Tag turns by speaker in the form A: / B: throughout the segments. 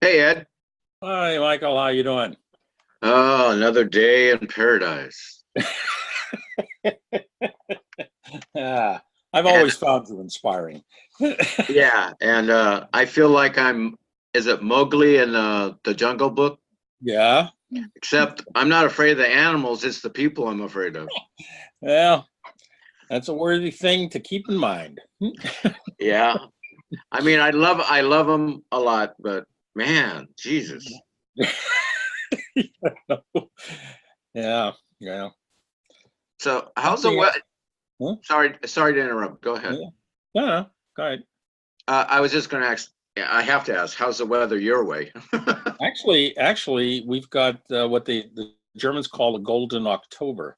A: Hey, Ed.
B: Hi, Michael. How you doing?
A: Oh, another day in paradise.
B: Yeah, I've
A: And
B: always found you inspiring.
A: yeah, and I feel like is it Mowgli in the Jungle Book?
B: Yeah.
A: Except I'm not afraid of the animals, it's the people I'm afraid of.
B: Well, that's a worthy thing to keep in mind.
A: Yeah. I mean, I love them a lot, but man, Jesus.
B: Yeah, yeah.
A: So how's the weather?
B: Huh?
A: Sorry to interrupt. Go ahead.
B: Yeah. No, go ahead.
A: I was just going to ask. I have to ask. How's the weather your way?
B: Actually, we've got what the Germans call a golden October.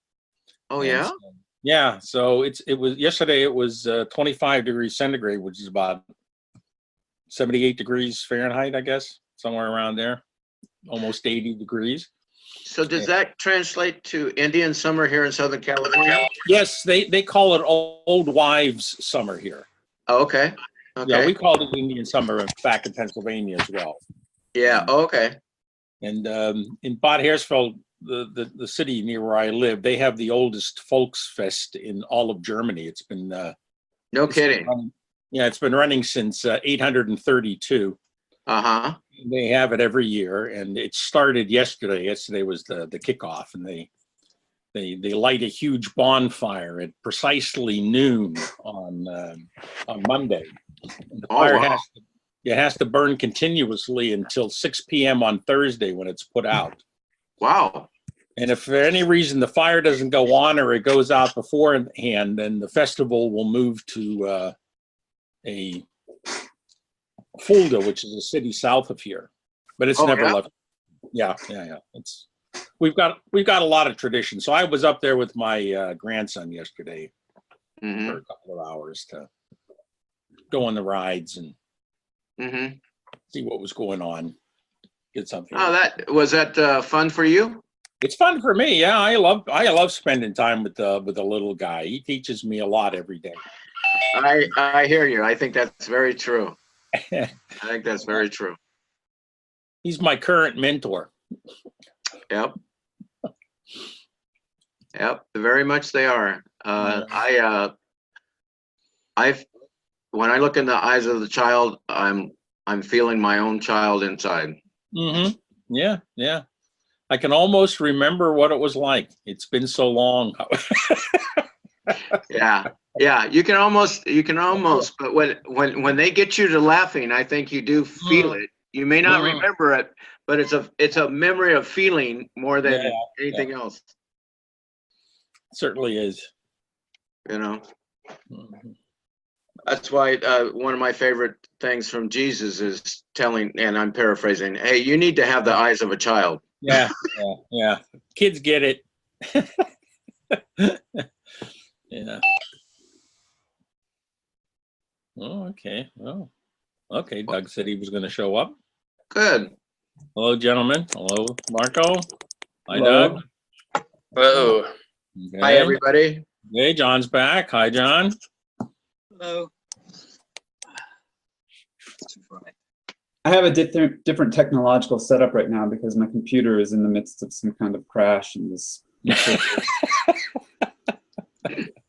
A: Oh
B: And
A: yeah.
B: so, yeah. So it was yesterday. It was 25 degrees centigrade, which is about 78 degrees Fahrenheit, I guess, somewhere around there, almost 80 degrees.
A: So does that translate to Indian summer here in Southern California?
B: Yes, they call it old wives' summer here.
A: Oh, okay.
B: Yeah,
A: Okay.
B: we called it Indian summer back in Pennsylvania as well.
A: Yeah. Okay.
B: And in Bad Hersfeld, the city near where I live, they have the oldest Volksfest in all of Germany. It's been
A: No kidding.
B: it's been running since 832.
A: Uh-huh.
B: They have it every year, and it started yesterday. Yesterday was the kickoff, and they light a huge bonfire at precisely noon on Monday. And the fire has to burn continuously until 6 p.m. on Thursday when it's put out.
A: Wow.
B: And if for any reason the fire doesn't go on or it goes out beforehand, then the festival will move to a Fulda, which is a city south of here. But it's never left. Yeah. It's we've got a lot of tradition. So I was up there with my grandson yesterday for a couple of hours to go on the rides and see what was going on. Get something.
A: Oh, that fun for you?
B: It's fun for me. Yeah, I love spending time with the little guy. He teaches me a lot every day.
A: I hear you. I think that's very true. I think that's very true.
B: He's my current mentor.
A: Yep. Very much they are. When I look in the eyes of the child, I'm feeling my own child inside.
B: Yeah. I can almost remember what it was like. It's been so long.
A: Yeah. You can almost, but when they get you to laughing, I think you do feel it. You may not remember it, but it's a memory of feeling more than anything else.
B: It certainly is.
A: You know. That's why one of my favorite things from Jesus is telling, and I'm paraphrasing, hey, you need to have the eyes of a child.
B: Yeah. Kids get it. Yeah. Oh, okay. Oh, okay. Doug said he was going to show up.
A: Good.
B: Hello, gentlemen. Hello, Marco. Hi,
C: Hello.
B: Doug.
A: Hello.
B: Okay.
A: Hi, everybody.
B: Hey, John's back. Hi, John.
C: Hello. I have a different technological setup right now because my computer is in the midst of some kind of crash and this.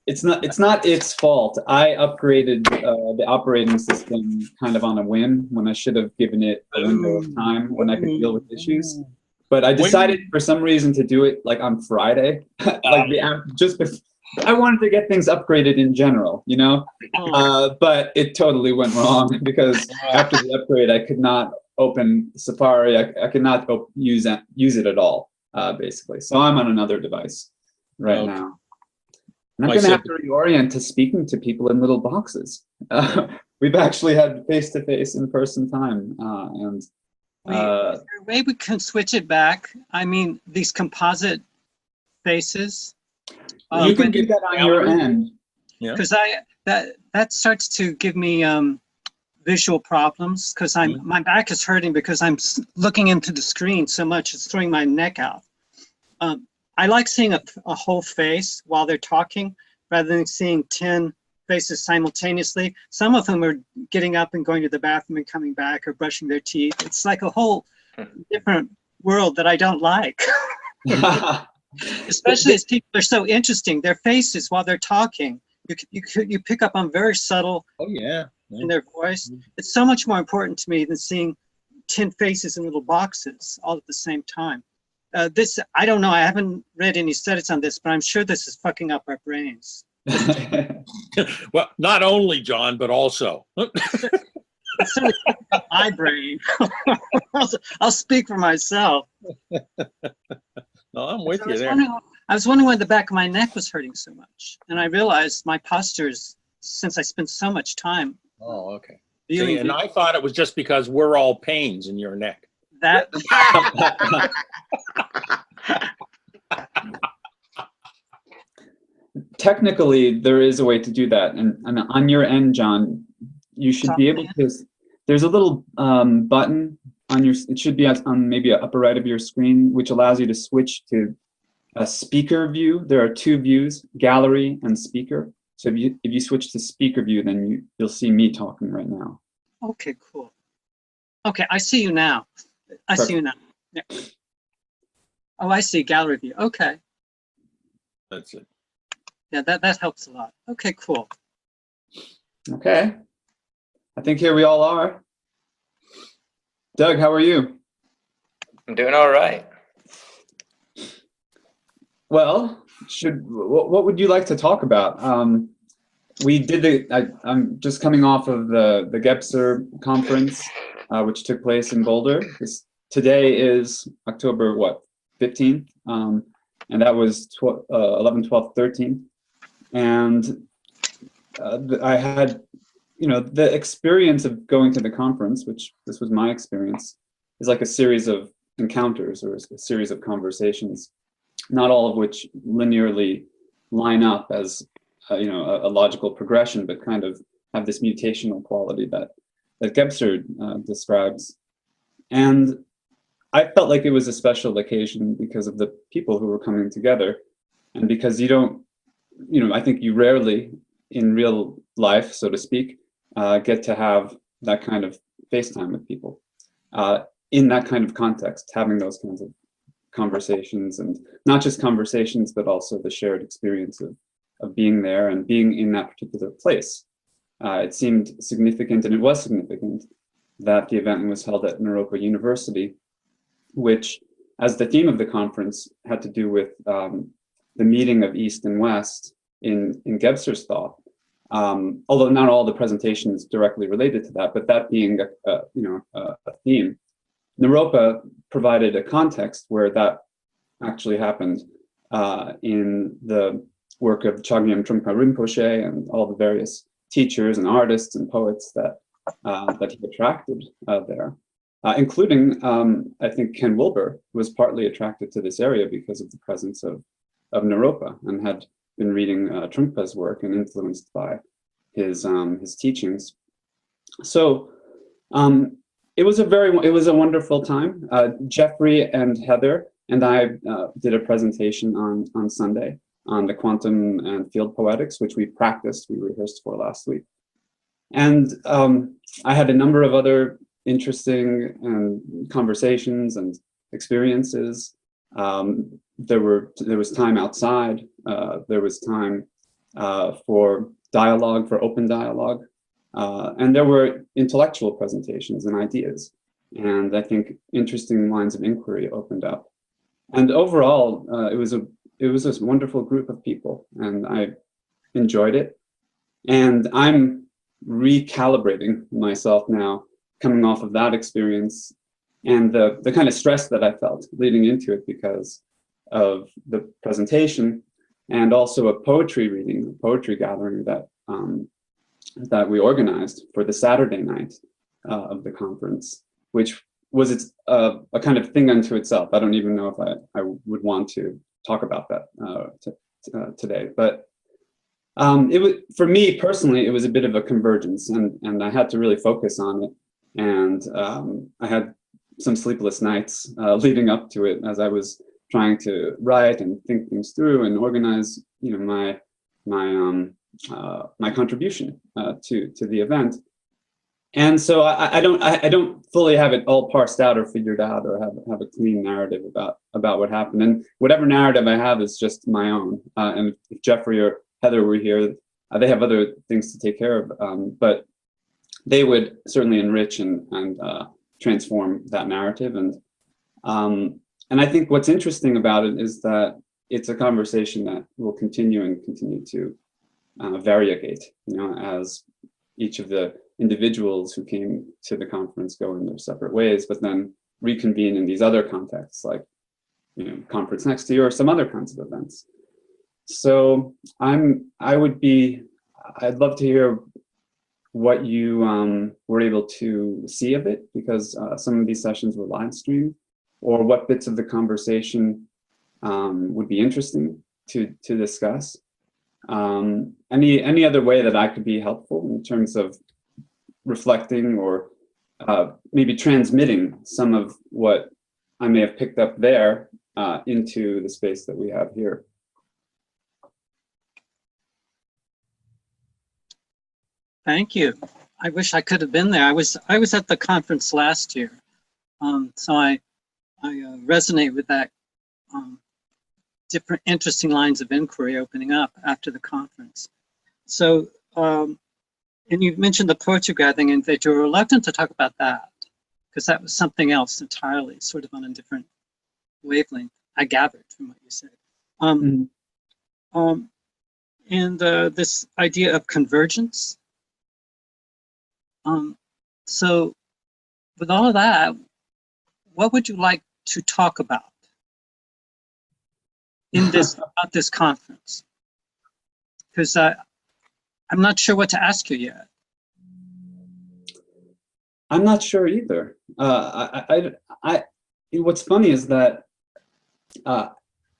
C: It's not its fault. I upgraded the operating system kind of on a whim when I should have given it a window of time when I could deal with issues. But I decided for some reason to do it like on Friday, I wanted to get things upgraded in general, you know. But it totally went wrong because after the upgrade, I could not open Safari. I could not use it at all, basically. So I'm on another device right now. And I'm going to have to reorient to speaking to people in little boxes. We've actually had face-to-face, in-person time. Is
D: there a way we can switch it back? I mean, these composite faces.
C: You can do that on your end.
D: Because that starts to give me visual problems because my back is hurting because I'm looking into the screen so much it's throwing my neck out. I like seeing a whole face while they're talking rather than seeing 10 faces simultaneously. Some of them are getting up and going to the bathroom and coming back or brushing their teeth. It's like a whole different world that I don't like. Especially as people are so interesting. Their faces while they're talking, you pick up on very subtle in their voice. It's so much more important to me than seeing 10 faces in little boxes all at the same time. This, I don't know, I haven't read any studies on this, but I'm sure this is fucking up our brains.
B: Well, not only John, but also.
D: It's certainly fucking up my brain. I'll speak for myself.
B: No, I'm with you there.
D: I was wondering why the back of my neck was hurting so much. And I realized my postures, since I spent so much time.
B: Oh, okay. See, and I thought it was just because we're all pains in your neck.
D: That.
C: Technically, there is a way to do that. And on your end, John, you should be able to, there's a little button on your, it should be on maybe a upper right of your screen, which allows you to switch to a speaker view. There are two views, gallery and speaker. So if you switch to speaker view, then you'll see me talking right now.
D: Okay, cool. Okay, I see you now. I see you now. Yeah. Oh, I see gallery view. Okay.
B: That's it.
D: Yeah, that helps a lot. Okay, cool.
C: Okay. I think here we all are. Doug, how are you?
E: I'm doing all right.
C: Well, what would you like to talk about? We did I'm just coming off of the GEBSER conference, which took place in Boulder. Today is October, 15th? And that was 11, 12, 13th. And I had, the experience of going to the conference, which this was my experience, is like a series of encounters or a series of conversations, not all of which linearly line up as a logical progression, but kind of have this mutational quality that Gebser describes. And I felt like it was a special occasion because of the people who were coming together, and because I think you rarely in real life, so to speak, get to have that kind of FaceTime with people in that kind of context, having those kinds of conversations, and not just conversations, but also the shared experience of being there and being in that particular place. It seemed significant, and it was significant, that the event was held at Naropa University, which, as the theme of the conference, had to do with the meeting of East and West in Gebser's thought. Although not all the presentations directly related to that, but that being a theme, Naropa provided a context where that actually happened in the work of Chogyam Trungpa Rinpoche and all the various teachers and artists and poets that he attracted there, including I think Ken Wilber was partly attracted to this area because of the presence of Naropa, and had been reading Trungpa's work and influenced by his teachings. So it was a wonderful time. Jeffrey and Heather and I did a presentation on Sunday on the quantum and field poetics, which we rehearsed for last week. And I had a number of other interesting conversations and experiences. There was time outside. There was time for dialogue, for open dialogue. And there were intellectual presentations and ideas. And I think interesting lines of inquiry opened up. And overall, it was this wonderful group of people, and I enjoyed it. And I'm recalibrating myself now, coming off of that experience and the kind of stress that I felt leading into it because of the presentation, and also a poetry reading, a poetry gathering that we organized for the Saturday night of the conference, which was a kind of thing unto itself. I don't even know if I would want to talk about that today, but it was, for me personally, it was a bit of a convergence, and I had to really focus on it. And I had some sleepless nights leading up to it as I was trying to write and think things through and organize, my my contribution to the event. And so I don't fully have it all parsed out or figured out or have a clean narrative about what happened. And whatever narrative I have is just my own. And if Jeffrey or Heather were here, they have other things to take care of, but they would certainly enrich and transform that narrative. And I think what's interesting about it is that it's a conversation that will continue to variegate, as each of the individuals who came to the conference go in their separate ways, but then reconvene in these other contexts, like conference next year or some other kinds of events. So I'd love to hear what you were able to see of it, because some of these sessions were live streamed, or what bits of the conversation would be interesting to discuss. Any other way that I could be helpful in terms of reflecting or maybe transmitting some of what I may have picked up there into the space that we have here.
D: Thank you. I wish I could have been there. I was at the conference last year, so I resonate with that. Different interesting lines of inquiry opening up after the conference. So, and you mentioned the poetry gathering, and that you're reluctant to talk about that because that was something else entirely, sort of on a different wavelength. I gathered from what you said. And this idea of convergence. So, with all of that, what would you like to talk about in about this conference? Because I'm not sure what to ask you yet.
C: I'm not sure either. What's funny is that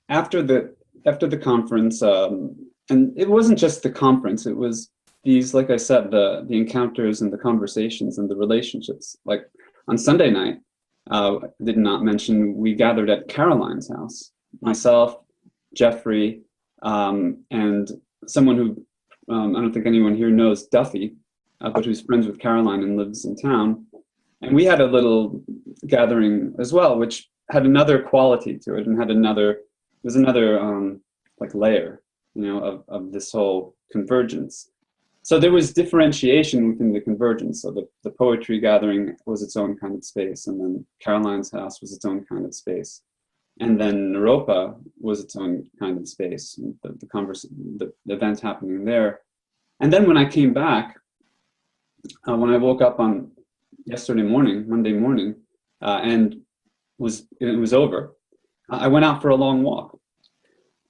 C: after the conference, and it wasn't just the conference, it was these, like I said, the encounters and the conversations and the relationships. Like on Sunday night, did not mention, we gathered at Caroline's house, myself, Jeffrey, and someone who I don't think anyone here knows, Duffy, but who's friends with Caroline and lives in town. And we had a little gathering as well, which had another quality to it and had another like layer, of this whole convergence. So there was differentiation within the convergence. So the poetry gathering was its own kind of space, and then Caroline's house was its own kind of space. And then Naropa was its own kind of space, the event happening there. And then when I came back, when I woke up on Monday morning, and it was over, I went out for a long walk.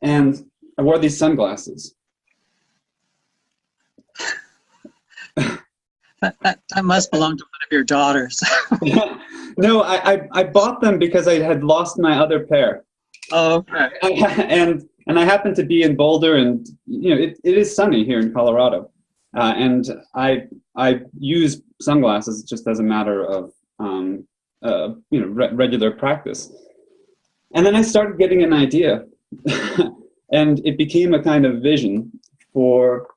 C: And I wore these sunglasses.
D: That must belong to one of your daughters.
C: No, I bought them because I had lost my other pair.
D: Oh, okay.
C: And I happened to be in Boulder, and it is sunny here in Colorado, and I use sunglasses just as a matter of regular practice. And then I started getting an idea, and it became a kind of vision for.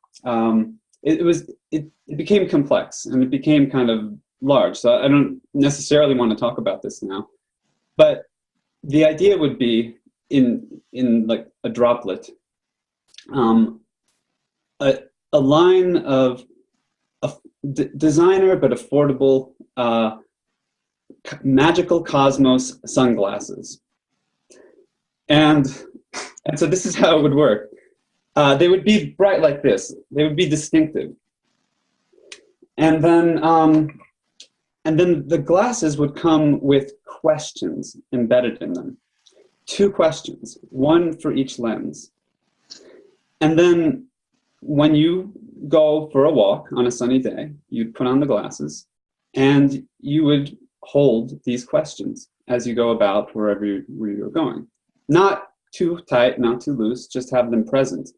C: It became complex, and it became kind of large. So I don't necessarily want to talk about this now, but the idea would be in like a droplet, a line of designer but affordable magical cosmos sunglasses, and so this is how it would work. They would be bright like this. They would be distinctive. And then the glasses would come with questions embedded in them. 2 questions, 1 for each lens. And then when you go for a walk on a sunny day, you'd put on the glasses and you would hold these questions as you go about wherever you're going. Not too tight, not too loose, just have them present.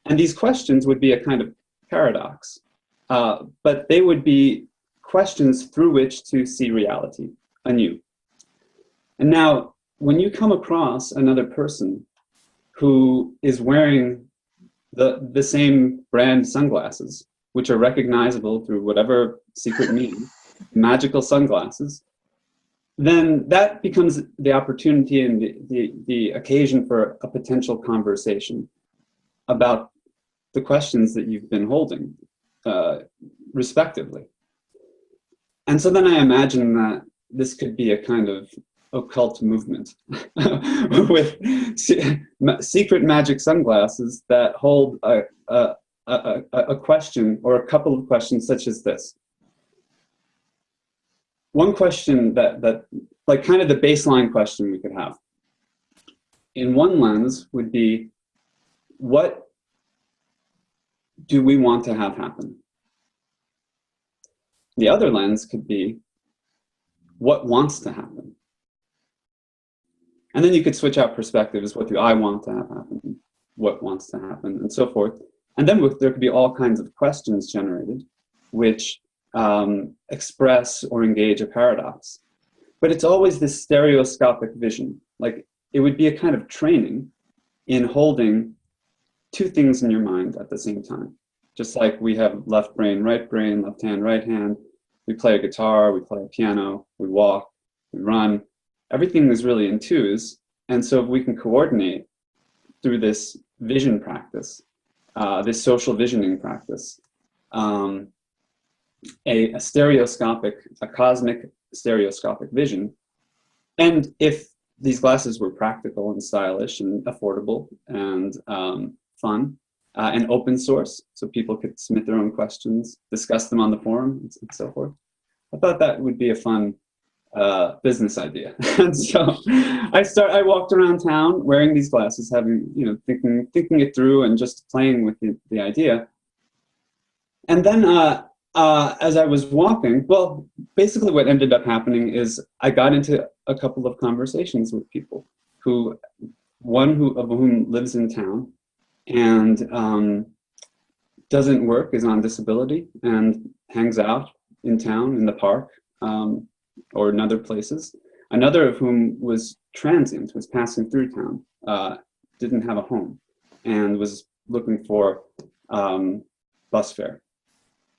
C: And these questions would be a kind of paradox, but they would be questions through which to see reality anew. And now, when you come across another person who is wearing the same brand sunglasses, which are recognizable through whatever secret means, magical sunglasses, then that becomes the opportunity and the occasion for a potential conversation about the questions that you've been holding, respectively. And so then I imagine that this could be a kind of occult movement with secret magic sunglasses that hold a question or a couple of questions such as this. One question that like kind of the baseline question we could have in one lens would be, what do we want to have happen? The other lens could be, what wants to happen? And then you could switch out perspectives. What do I want to have happen? What wants to happen? And so forth. And then there could be all kinds of questions generated, which express or engage a paradox. But it's always this stereoscopic vision. Like, it would be a kind of training in holding two things in your mind at the same time. Just like we have left brain, right hand, right hand. We play a guitar, we play a piano, we walk, we run. Everything is really in twos. And so if we can coordinate through this vision practice, this social visioning practice, a stereoscopic, a cosmic stereoscopic vision. And if these glasses were practical and stylish and affordable and fun and open source, so people could submit their own questions, discuss them on the forum, and so forth, I thought that would be a fun business idea. And so I walked around town wearing these glasses, having, thinking it through and just playing with the idea. And then as I was walking, well, basically what ended up happening is I got into a couple of conversations with people one of whom lives in town and doesn't work, is on disability, and hangs out in town, in the park, or in other places. Another of whom was transient, was passing through town, didn't have a home, and was looking for bus fare.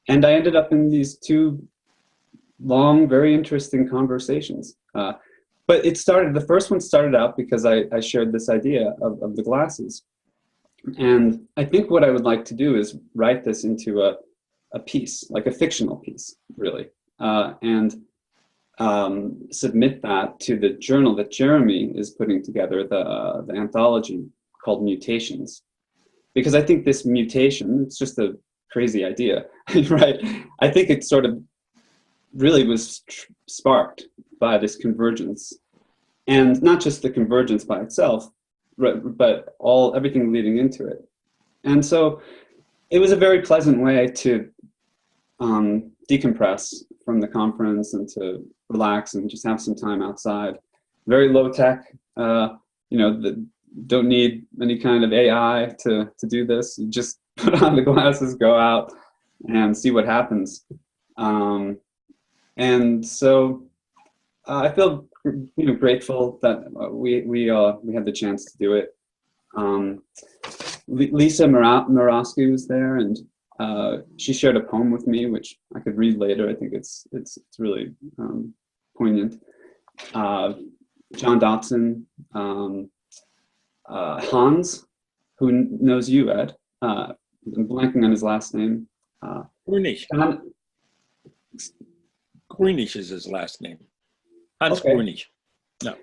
C: And I ended up in these two long, very interesting conversations. But the first one started out because I shared this idea of the glasses. And I think what I would like to do is write this into a piece, like a fictional piece, really, and submit that to the journal that Jeremy is putting together, the anthology called Mutations. Because I think this mutation, it's just a crazy idea, right? I think it sort of really was sparked by this convergence. And not just the convergence by itself, but everything leading into it. And so it was a very pleasant way to decompress from the conference and to relax and just have some time outside. Very low tech, don't need any kind of AI to do this. You just put on the glasses, go out, and see what happens. And so I feel grateful that we had the chance to do it. Lisa Murawski was there, and she shared a poem with me, which I could read later. I think it's really poignant. Jon Donson Hans, who knows you, Ed. I'm blanking on his last name.
B: Grunisch. Grunisch is his last name. Hans
C: Okay.
B: Grunisch. No.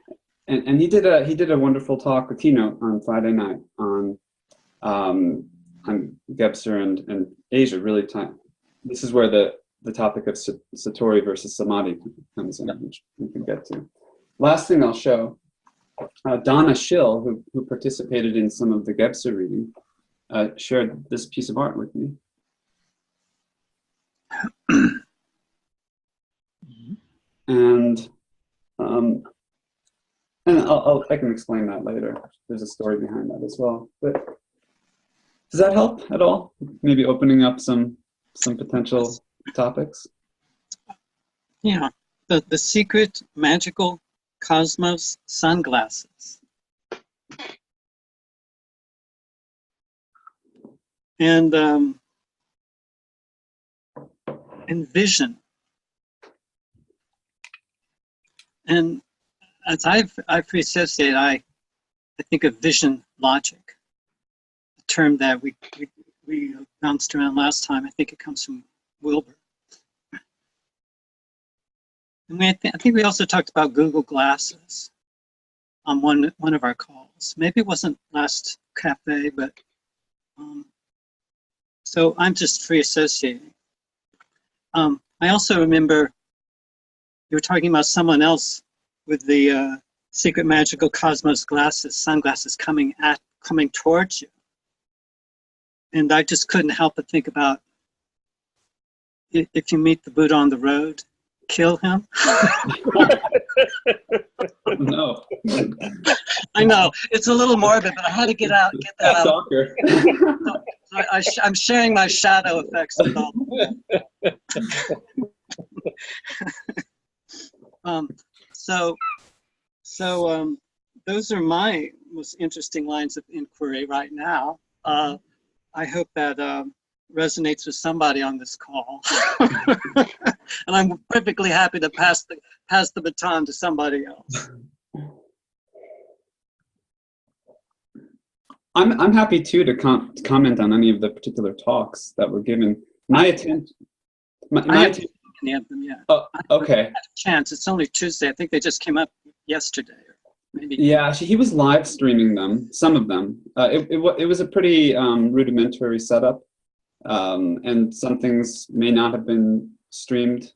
C: And he did a wonderful talk, a keynote on Friday night on Gebser and Asia. Really, this is where the topic of Satori versus Samadhi comes in, which we can get to. Last thing I'll show, Donna Schill, who participated in some of the Gebser reading, shared this piece of art with me. And I can explain that later. There's a story behind that as well. But does that help at all? Maybe opening up some potential topics?
D: Yeah, the secret magical Cosmos sunglasses. and vision. And as I free associate, I think of vision logic, a term that we bounced around last time. I think it comes from Wilbur. And I think we also talked about Google Glasses on one of our calls. Maybe it wasn't last cafe, but so I'm just free associating. I also remember you were talking about someone else with the secret magical cosmos glasses, sunglasses coming towards you. And I just couldn't help but think about if you meet the Buddha on the road, kill him.
C: No.
D: I know, it's a little morbid, but I had to get that out. So I'm sharing my shadow effects with all. So those are my most interesting lines of inquiry right now. I hope that resonates with somebody on this call. And I'm perfectly happy to pass the baton to somebody else.
C: I'm happy too to comment on any of the particular talks that were given. I haven't seen any of them yet. Oh, okay.
D: I had a chance. It's only Tuesday. I think they just came up yesterday. Maybe.
C: Yeah, he was live streaming them, some of them. It was a pretty rudimentary setup, and some things may not have been streamed.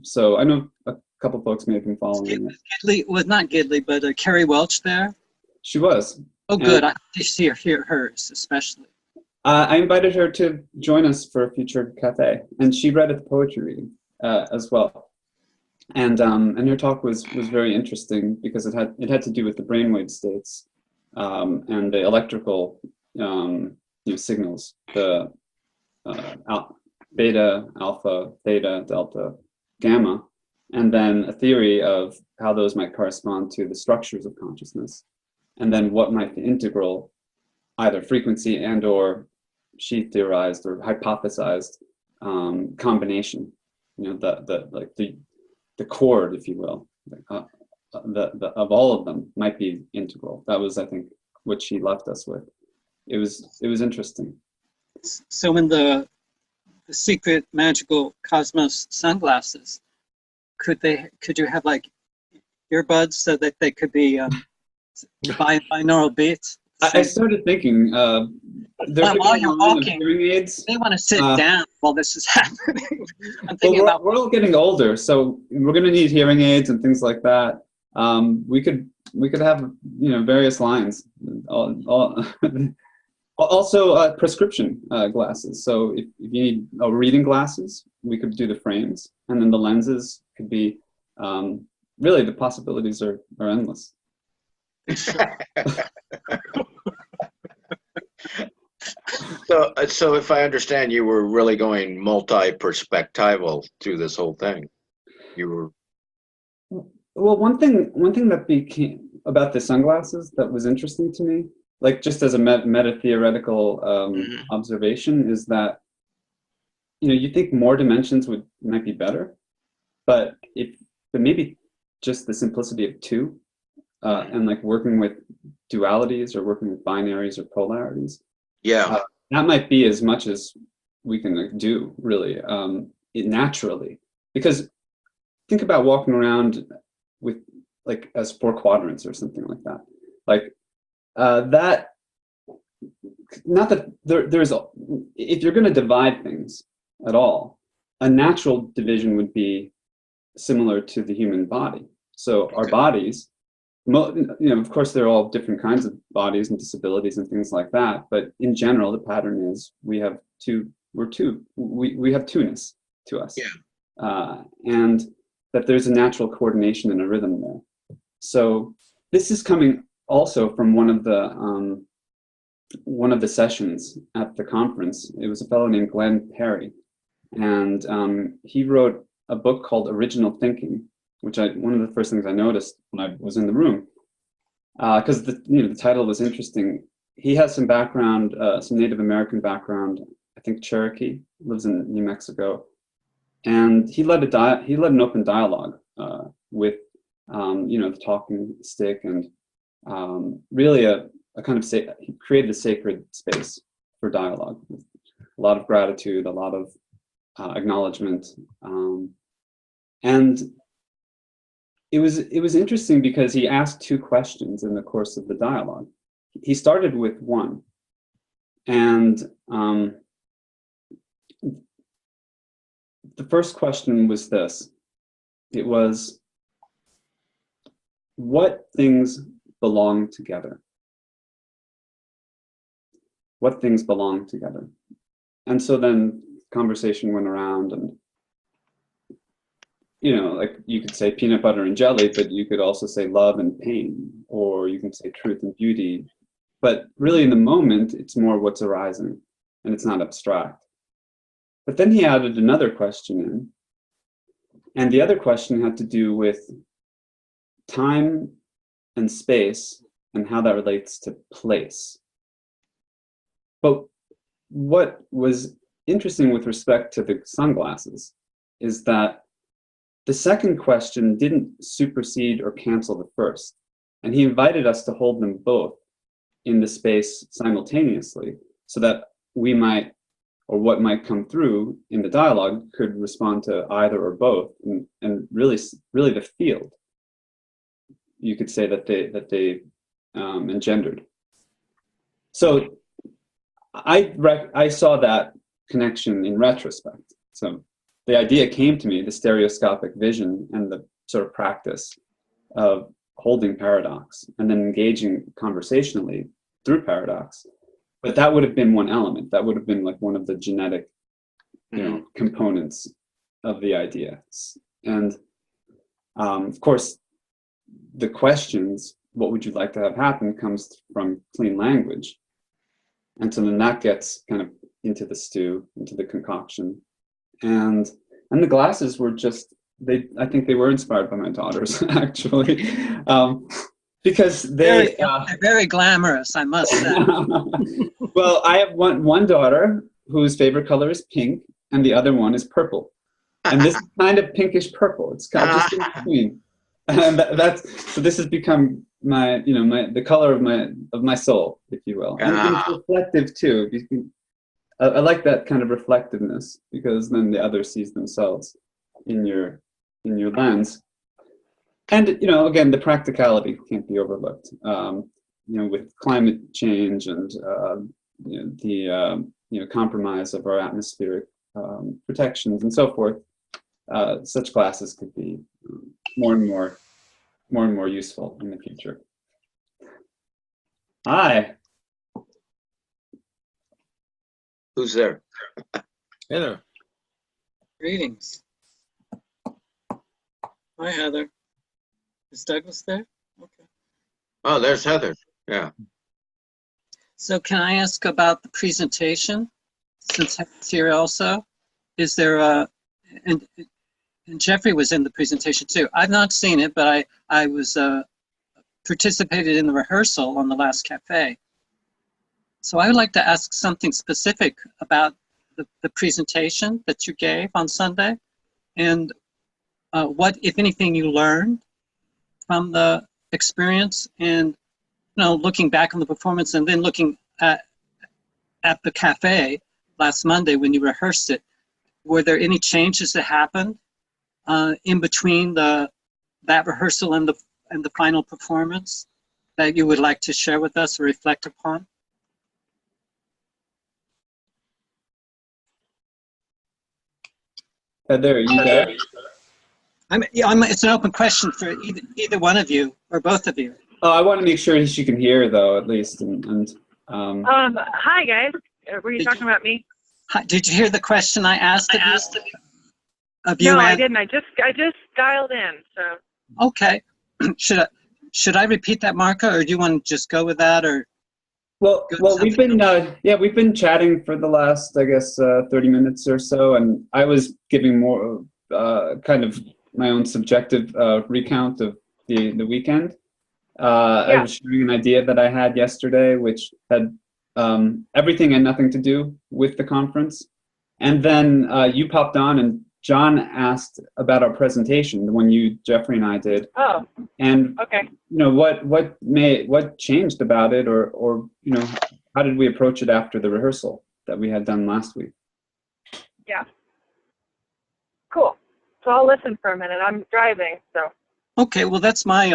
C: So I know a couple folks may have been following it.
D: Gidley was not Gidley, but Kerry Welch there.
C: She was.
D: Oh, good. I hope to see her, hear hers, especially.
C: I invited her to join us for a future cafe, and she read at the poetry reading as well. And her talk was very interesting because it had to do with the brainwave states and the electrical signals, the beta, alpha, theta, delta, gamma, and then a theory of how those might correspond to the structures of consciousness, and then what might be integral, either frequency and or she theorized or hypothesized combination. The chord, if you will, of all of them might be integral. That was, I think, what she left us with. It was interesting.
D: So in the secret magical cosmos sunglasses, could you have like earbuds so that they could be binaural beats?
C: I started thinking
D: while you're walking,
C: hearing aids.
D: They want to sit down while this is happening. I'm thinking about
C: we're all getting older, so we're going to need hearing aids and things like that. We could have various lines. Also prescription glasses. So if you need reading glasses, we could do the frames, and then the lenses could be. Really, the possibilities are endless.
A: So if I understand, you were really going multi-perspectival through this whole thing. You were.
C: Well, one thing that became about the sunglasses that was interesting to me, like just as a meta-theoretical observation, is that you think more dimensions might be better, but maybe just the simplicity of two, and like working with dualities or working with binaries or polarities.
A: Yeah,
C: that might be as much as we can do, really, naturally. Because think about walking around with like as 4 quadrants or something like that. Like that. Not that there's if you're going to divide things at all, a natural division would be similar to the human body. So our bodies. Of course, there are all different kinds of bodies and disabilities and things like that. But in general, the pattern is we have two. We have two-ness to us, and that there's a natural coordination and a rhythm there. So this is coming also from one of the sessions at the conference. It was a fellow named Glenn Perry, and he wrote a book called Original Thinking, which one of the first things I noticed when I was in the room, because the title was interesting. he has some background, some Native American background. I think Cherokee, lives in New Mexico, and he led an open dialogue with the talking stick, and really a kind of he created a sacred space for dialogue with a lot of gratitude, a lot of acknowledgement, and it was interesting because he asked two questions in the course of the dialogue. He started with one, and the first question was this. It was, what things belong together? What things belong together? And so then conversation went around, and like you could say peanut butter and jelly, but you could also say love and pain, or you can say truth and beauty. But really in the moment, it's more what's arising, and it's not abstract. But then he added another question in, and the other question had to do with time and space and how that relates to place. But what was interesting with respect to the sunglasses is that the second question didn't supersede or cancel the first, and he invited us to hold them both in the space simultaneously, so that we might, or what might come through in the dialogue, could respond to either or both, and really the field, you could say, that they engendered. So I saw that connection in retrospect. So the idea came to me, the stereoscopic vision and the sort of practice of holding paradox and then engaging conversationally through paradox. But that would have been one element. That would have been like one of the genetic, components of the idea. And of course, the questions, what would you like to have happen, comes from clean language. And so then that gets kind of into the stew, into the concoction. And the glasses were just, I think they were inspired by my daughters, actually. Because they're
D: very glamorous, I must say.
C: Well, I have one daughter whose favorite color is pink, and the other one is purple. And this is kind of pinkish purple. It's kind of just in between. And so this has become my, the color of my soul, if you will. And it's reflective too. I like that kind of reflectiveness, because then the other sees themselves in your lens. And again, the practicality can't be overlooked. With climate change and the compromise of our atmospheric protections and so forth, such glasses could be more and more useful in the future. Hi.
A: Who's there?
B: Hey there.
D: Greetings. Hi, Heather. Is Douglas there? Okay.
A: Oh, there's Heather. Yeah.
D: So can I ask about the presentation, since Heather's here also? Is there and Jeffrey was in the presentation too. I've not seen it, but I was participated in the rehearsal on the last cafe. So I would like to ask something specific about the presentation that you gave on Sunday, and what, if anything, you learned from the experience, and looking back on the performance, and then looking at the cafe last Monday when you rehearsed it. Were there any changes that happened in between that rehearsal and the final performance that you would like to share with us or reflect upon?
C: Heather, are you there?
D: It's an open question for either one of you or both of you.
C: Oh, I want to make sure she can hear, though, at least.
F: Hi, guys. Were you talking about me?
D: Did you hear the question I asked of you?
F: No, I didn't. I just dialed in. So.
D: Okay. Should I repeat that, Marco, or do you want to just go with that, or?
C: Well, we've been chatting for the last, I guess, 30 minutes or so, and I was giving more kind of my own subjective recount of the weekend. I was sharing an idea that I had yesterday, which had everything and nothing to do with the conference. And then you popped on, and John asked about our presentation, the one Jeffrey and I did.
F: Oh.
C: And
F: Okay.
C: what changed about it, or how did we approach it after the rehearsal that we had done last week?
F: Yeah. Cool. So I'll listen for a minute. I'm driving, so.
D: Okay, well, that's my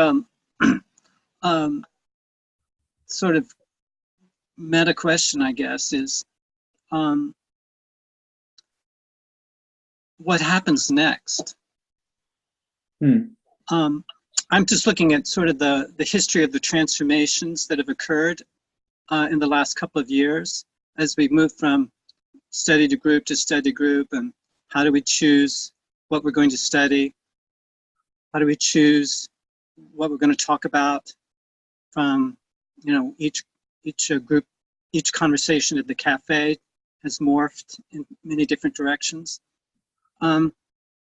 D: sort of meta question, I guess, is what happens next? I'm just looking at sort of the history of the transformations that have occurred in the last couple of years as we move from study to study group, and how do we choose what we're going to study? How do we choose what we're going to talk about from, each group, each conversation at the cafe has morphed in many different directions. And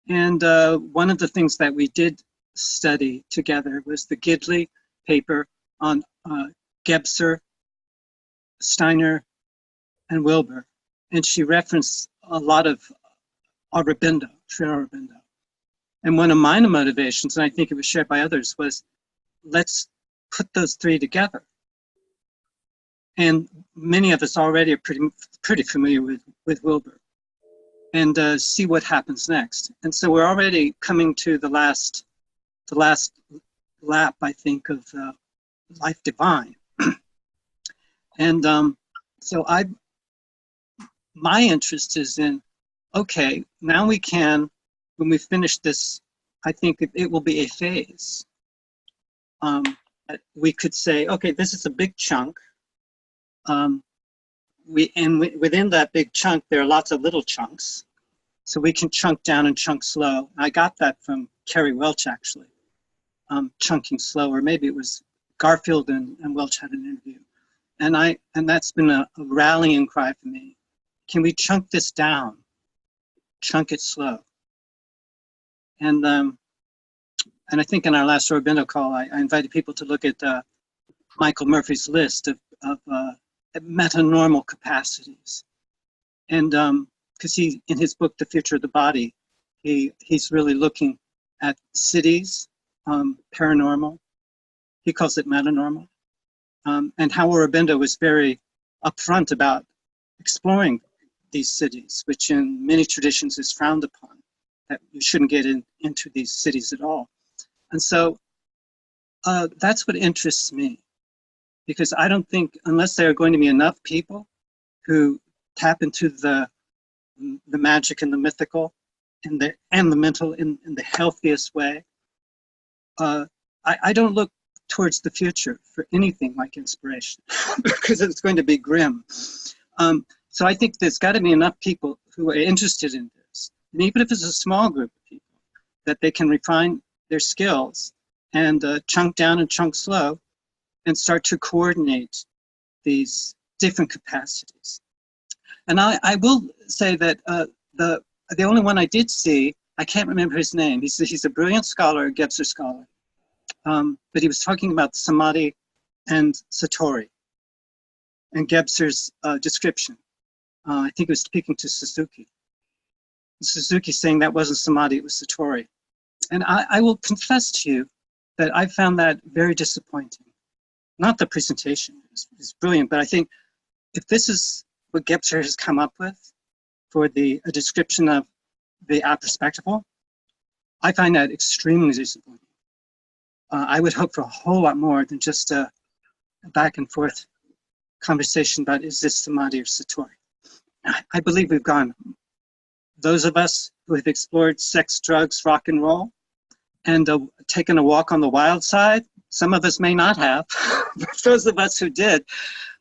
D: one of the things that we did study together was the Gidley paper on Gebser, Steiner, and Wilbur. And she referenced a lot of Aurobindo, Sri Aurobindo. And one of my motivations, and I think it was shared by others, was let's put those three together. And many of us already are pretty familiar with Wilbur, and see what happens next. And so we're already coming to the last lap, I think, of Life Divine. And so my interest is in, okay, now we can, when we finish this, I think it will be a phase. We could say, okay, this is a big chunk. Within that big chunk, there are lots of little chunks. So we can chunk down and chunk slow. I got that from Kerry Welch, actually, chunking slow, or maybe it was Garfield and Welch had an interview. And that's been a rallying cry for me. Can we chunk this down? Chunk it slow. And I think in our last Aurobindo call, I invited people to look at Michael Murphy's list of metanormal capacities. And because he, in his book, The Future of the Body, he's really looking at cities, paranormal. He calls it metanormal. And how Aurobindo was very upfront about exploring these cities, which in many traditions is frowned upon, that you shouldn't get into these cities at all. And so that's what interests me, because I don't think, unless there are going to be enough people who tap into the magic and the mythical and the mental in the healthiest way, I don't look towards the future for anything like inspiration because it's going to be grim. So I think there's got to be enough people who are interested in this, and even if it's a small group of people, that they can refine their skills and chunk down and chunk slow and start to coordinate these different capacities. And I will say that the only one I did see, I can't remember his name. He's a brilliant scholar, a Gebser scholar. But he was talking about Samadhi and Satori and Gebser's description. I think he was speaking to Suzuki. Suzuki saying that wasn't Samadhi, it was Satori. And I will confess to you that I found that very disappointing. Not the presentation, it's brilliant, but I think if this is what Gebser has come up with for a description of the aperspectival, I find that extremely disappointing. I would hope for a whole lot more than just a back and forth conversation about is this Samadhi or Satori. I believe we've gone. Those of us who have explored sex, drugs, rock and roll, and taken a walk on the wild side, some of us may not have, but those of us who did,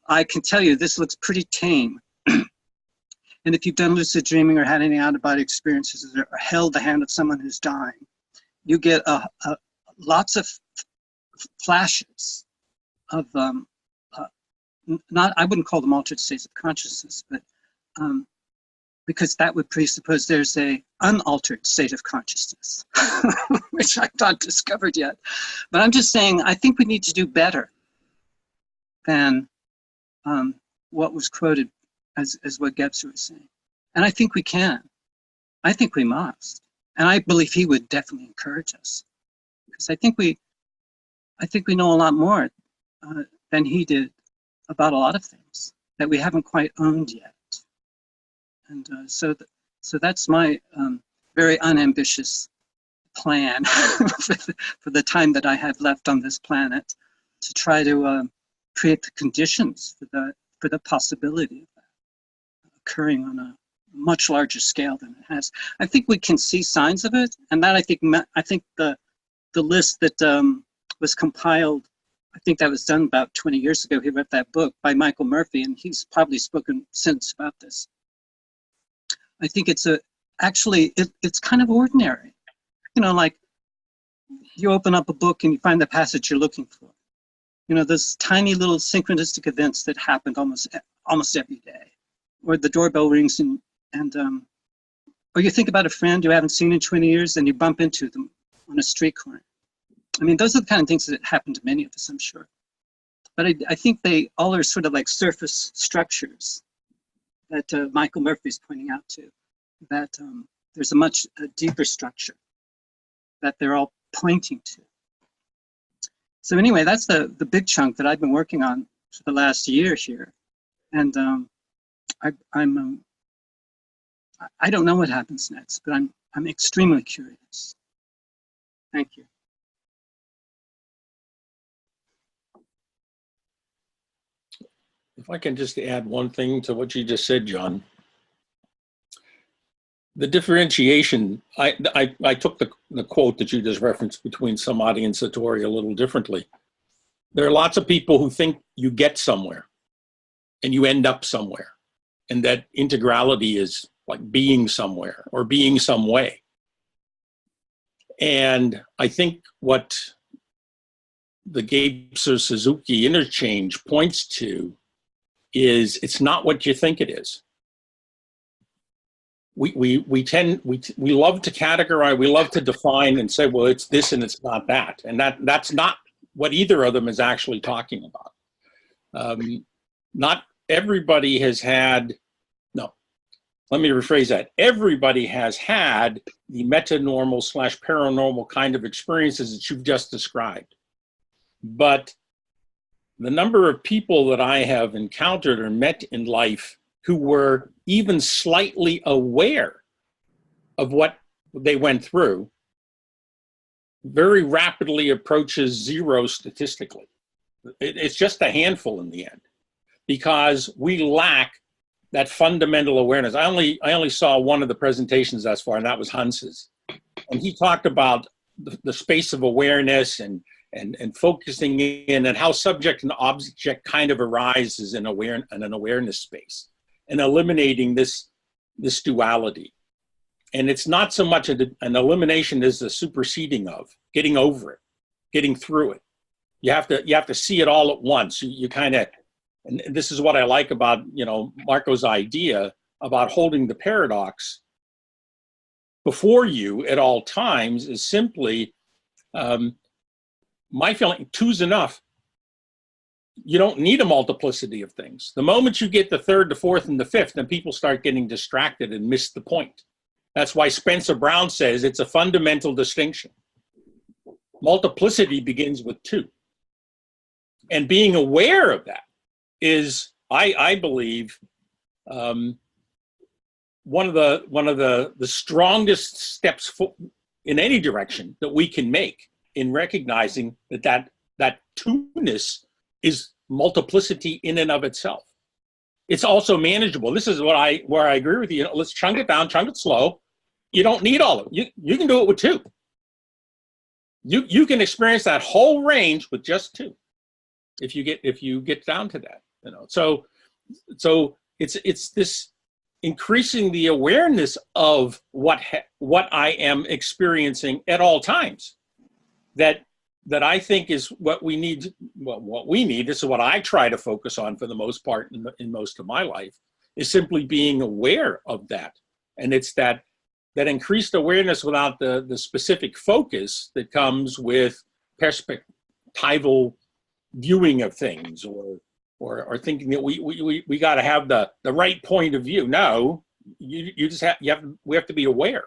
D: I can tell you this looks pretty tame. And if you've done lucid dreaming or had any out-of-body experiences or held the hand of someone who's dying, you get lots of flashes of I wouldn't call them altered states of consciousness, but because that would presuppose there's a unaltered state of consciousness, which I've not discovered yet. But I'm just saying, I think we need to do better than what was quoted as what Gebser was saying. And I think we can. I think we must. And I believe he would definitely encourage us. Because I think we know a lot more than he did about a lot of things that we haven't quite owned yet. And so that's my very unambitious plan for the time that I have left on this planet, to try to create the conditions for the possibility of that occurring on a much larger scale than it has. I think we can see signs of it, and that I think the list that was compiled, I think that was done about 20 years ago. He wrote that book by Michael Murphy, and he's probably spoken since about this. I think it's it's kind of ordinary. You know, like you open up a book and you find the passage you're looking for. You know, those tiny little synchronistic events that happened almost every day. Or the doorbell rings and or you think about a friend you haven't seen in 20 years and you bump into them on a street corner. I mean, those are the kind of things that happen to many of us, I'm sure. But I think they all are sort of like surface structures that Michael Murphy's pointing out to, that there's a much deeper structure that they're all pointing to. So anyway, that's the big chunk that I've been working on for the last year here. And I don't know what happens next, but I'm extremely curious. Thank you.
B: If I can just add one thing to what you just said, John. The differentiation, I took the quote that you just referenced between Samadhi and Satori a little differently. There are lots of people who think you get somewhere and you end up somewhere, and that integrality is like being somewhere or being some way. And I think what the Gebser Suzuki interchange points to is it's not what you think it is. We love to categorize, we love to define and say, well, it's this and it's not that. And that's not what either of them is actually talking about. Not everybody has had, no, let me rephrase that. Everybody has had the metanormal / paranormal kind of experiences that you've just described. But the number of people that I have encountered or met in life who were even slightly aware of what they went through very rapidly approaches zero statistically. It's just a handful in the end, because we lack that fundamental awareness. I only saw one of the presentations thus far, and that was Hans's. And he talked about the space of awareness and focusing in, and how subject and object kind of arises in an awareness space, and eliminating this duality. And it's not so much an elimination as the superseding of, getting over it, getting through it. You have to see it all at once. You kind of, and this is what I like about, you know, Marco's idea about holding the paradox before you at all times is simply, my feeling, two's enough. You don't need a multiplicity of things. The moment you get the third, the fourth, and the fifth, then people start getting distracted and miss the point. That's why Spencer Brown says it's a fundamental distinction. Multiplicity begins with two. And being aware of that is, I believe, one of the strongest steps in any direction that we can make in recognizing that two-ness is multiplicity in and of itself. It's also manageable. This is where I agree with you. You know, let's chunk it down, chunk it slow. You don't need all of it. You can do it with two. You can experience that whole range with just two, if you get down to that. You know, so it's this increasing the awareness of what I am experiencing at all times. That I think is what we need. Well, what we need. This is what I try to focus on for the most part in most of my life, is simply being aware of that. And it's that increased awareness without the specific focus that comes with perspectival viewing of things, or thinking that we got to have the right point of view. No, we have to be aware.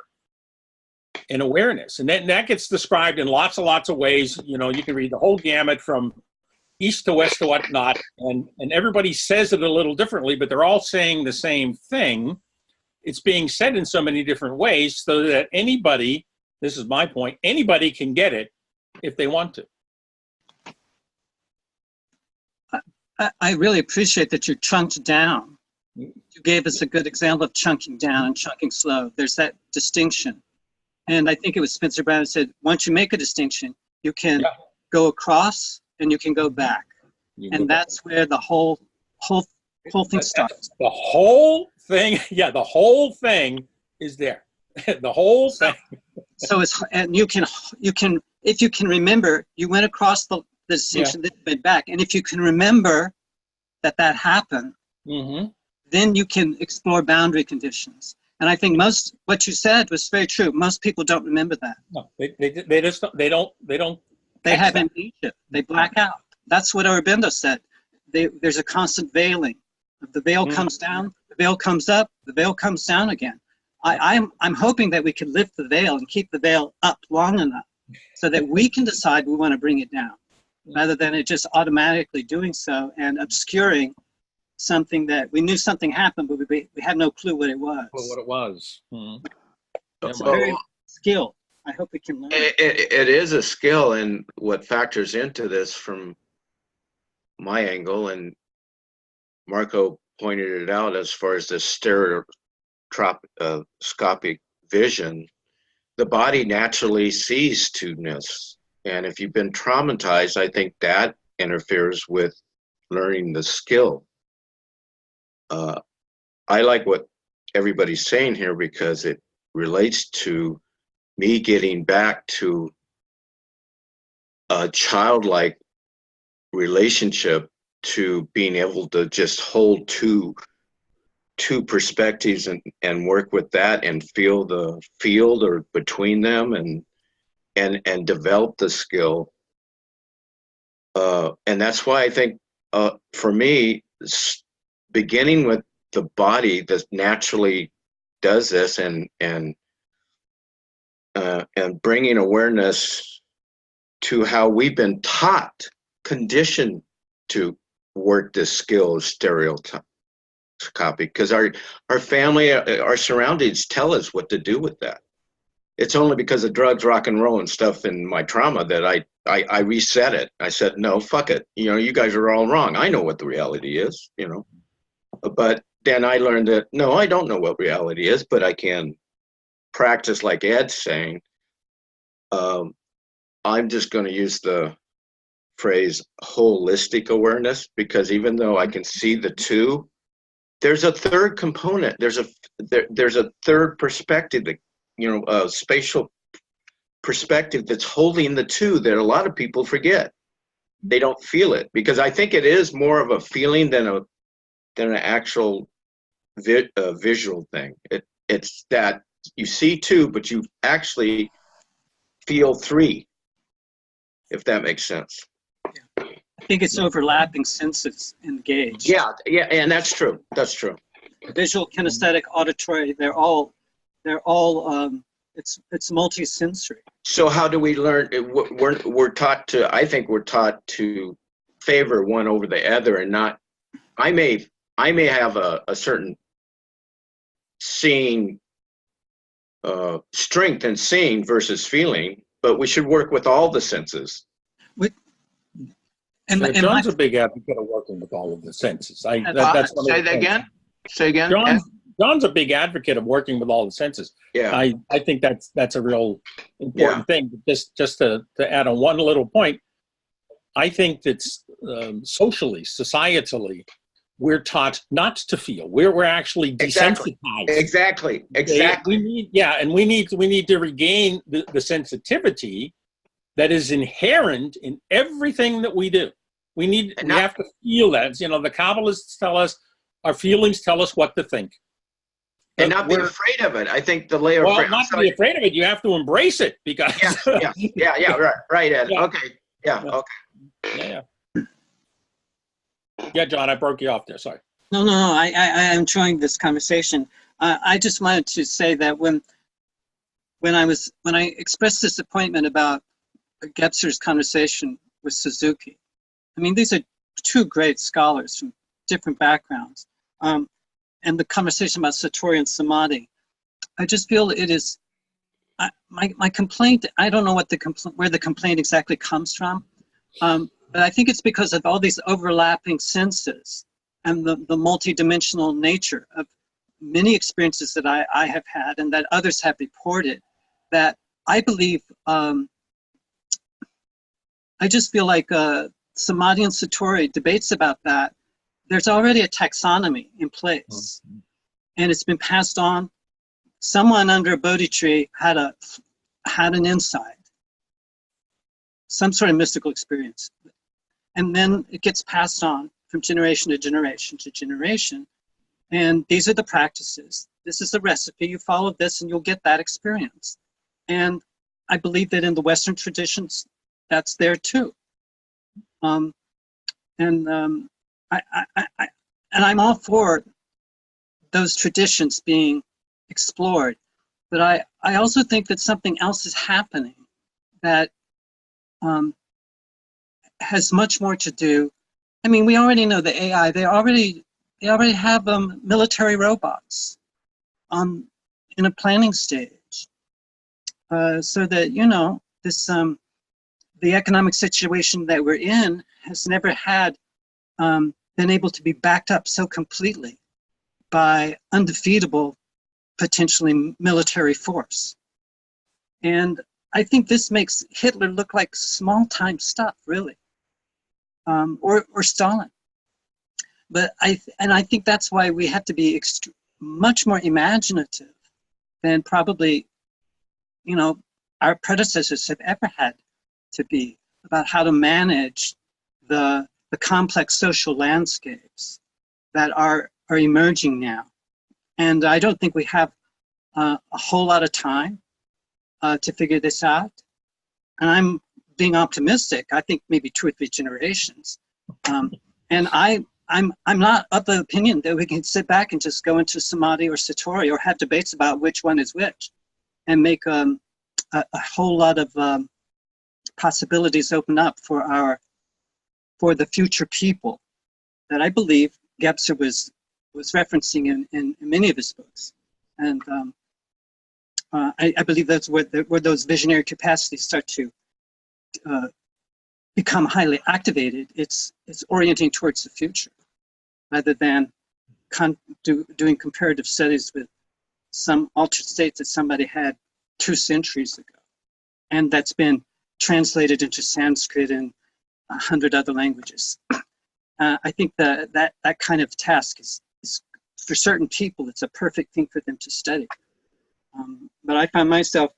B: And awareness, and that gets described in lots of ways. You know, you can read the whole gamut from east to west to whatnot, and everybody says it a little differently, but they're all saying the same thing. It's being said in so many different ways so that anybody, this is my point, anybody can get it if they want to.
D: I really appreciate that you're chunked down. You gave us a good example of chunking down and chunking slow. There's that distinction. And I think it was Spencer Brown who said, once you make a distinction, you can go across and you can go back. And that's where the whole thing starts.
B: The whole thing, the whole thing is there. The whole thing.
D: So it's, and you can, if you can remember, you went across the distinction, then you went back. And if you can remember that happened, then you can explore boundary conditions. And I think what you said was very true. Most people don't remember that.
B: No, they just don't.
D: They have amnesia. They black out. That's what Aurobindo said. There's a constant veiling. If the veil comes down, the veil comes up, the veil comes down again. I'm hoping that we can lift the veil and keep the veil up long enough so that we can decide we want to bring it down, rather than it just automatically doing so and obscuring something that we knew something happened, but we had no clue what it was.
B: Well, what it was.
D: It's a very skill. I hope we can learn.
A: It is a skill, and what factors into this from my angle, and Marco pointed it out as far as the stereoscopic vision, the body naturally sees two-ness. And if you've been traumatized, I think that interferes with learning the skill. I like what everybody's saying here because it relates to me getting back to a childlike relationship, to being able to just hold two perspectives and work with that and feel the field or between them and develop the skill. And that's why I think for me, beginning with the body that naturally does this and bringing awareness to how we've been taught, conditioned to work this skill of stereoscopic, because our family, our surroundings tell us what to do with that. It's only because of drugs, rock and roll and stuff and my trauma that I reset it. I said, no, fuck it. You know, you guys are all wrong. I know what the reality is, you know. But then I learned that, no, I don't know what reality is, but I can practice like Ed's saying. I'm just going to use the phrase holistic awareness, because even though I can see the two, there's a third component. There's a third perspective, that, you know, a spatial perspective that's holding the two that a lot of people forget. They don't feel it, because I think it is more of a feeling than an actual visual thing. It's that you see two, but you actually feel three, if that makes sense.
D: I think it's overlapping senses engaged.
A: Yeah, and that's true. That's true.
D: Visual, kinesthetic, auditory, they're all it's multi-sensory.
A: So how do we learn? We're taught to, I think we're taught to favor one over the other, and not, I may have a certain seeing strength in seeing versus feeling, but we should work with all the senses.
B: John's a big advocate of working with all of the senses. Say that again. Say again. John's a big advocate of working with all the senses.
A: Yeah.
B: I think that's a real important thing. Just to add on one little point, I think that socially, societally, we're taught not to feel. We're actually desensitized.
A: Exactly.
B: We need to regain the sensitivity that is inherent in everything that we do. We have to feel that. You know, the Kabbalists tell us Our feelings tell us what to think.
A: And not be afraid of it. I think the layer
B: Well,
A: of
B: not to be afraid of it. You have to embrace it because.
A: Right, Ed.
B: Yeah.
A: Okay. Yeah. Okay.
B: Yeah, John, I broke you off there. Sorry.
D: No. I am enjoying this conversation. I just wanted to say that when I expressed disappointment about Gebser's conversation with Suzuki, I mean, these are two great scholars from different backgrounds. And the conversation about Satori and Samadhi, I just feel it is, my complaint, I don't know what where the complaint exactly comes from, but I think it's because of all these overlapping senses and the multidimensional nature of many experiences that I have had and that others have reported, that I believe, I just feel like Samadhi and Satori debates about that. There's already a taxonomy in place, and it's been passed on. Someone under a Bodhi tree had an insight, some sort of mystical experience, and then it gets passed on from generation to generation to generation. And these are the practices. This is the recipe. You follow this, and you'll get that experience. And I believe that in the Western traditions, that's there too. And I'm all for those traditions being explored, but I also think that something else is happening that has much more to do. I mean, we already know the AI. They already have military robots in a planning stage, so that this the economic situation that we're in has never had been able to be backed up so completely by undefeatable, potentially military force. And I think this makes Hitler look like small-time stuff, really, or Stalin. But I think that's why we have to be much more imaginative than probably, our predecessors have ever had to be about how to manage the complex social landscapes that are emerging now. And I don't think we have a whole lot of time to figure this out. And I'm being optimistic. I think maybe 2 or 3 generations. And I'm not of the opinion that we can sit back and just go into Samadhi or Satori or have debates about which one is which and make a whole lot of possibilities open up for the future people that I believe Gebser was referencing in many of his books. And I believe that's where those visionary capacities start to become highly activated. It's orienting towards the future rather than doing comparative studies with some altered state that somebody had 2 centuries ago, and that's been translated into Sanskrit and 100 other languages. I think that kind of task is for certain people, it's a perfect thing for them to study. But I find myself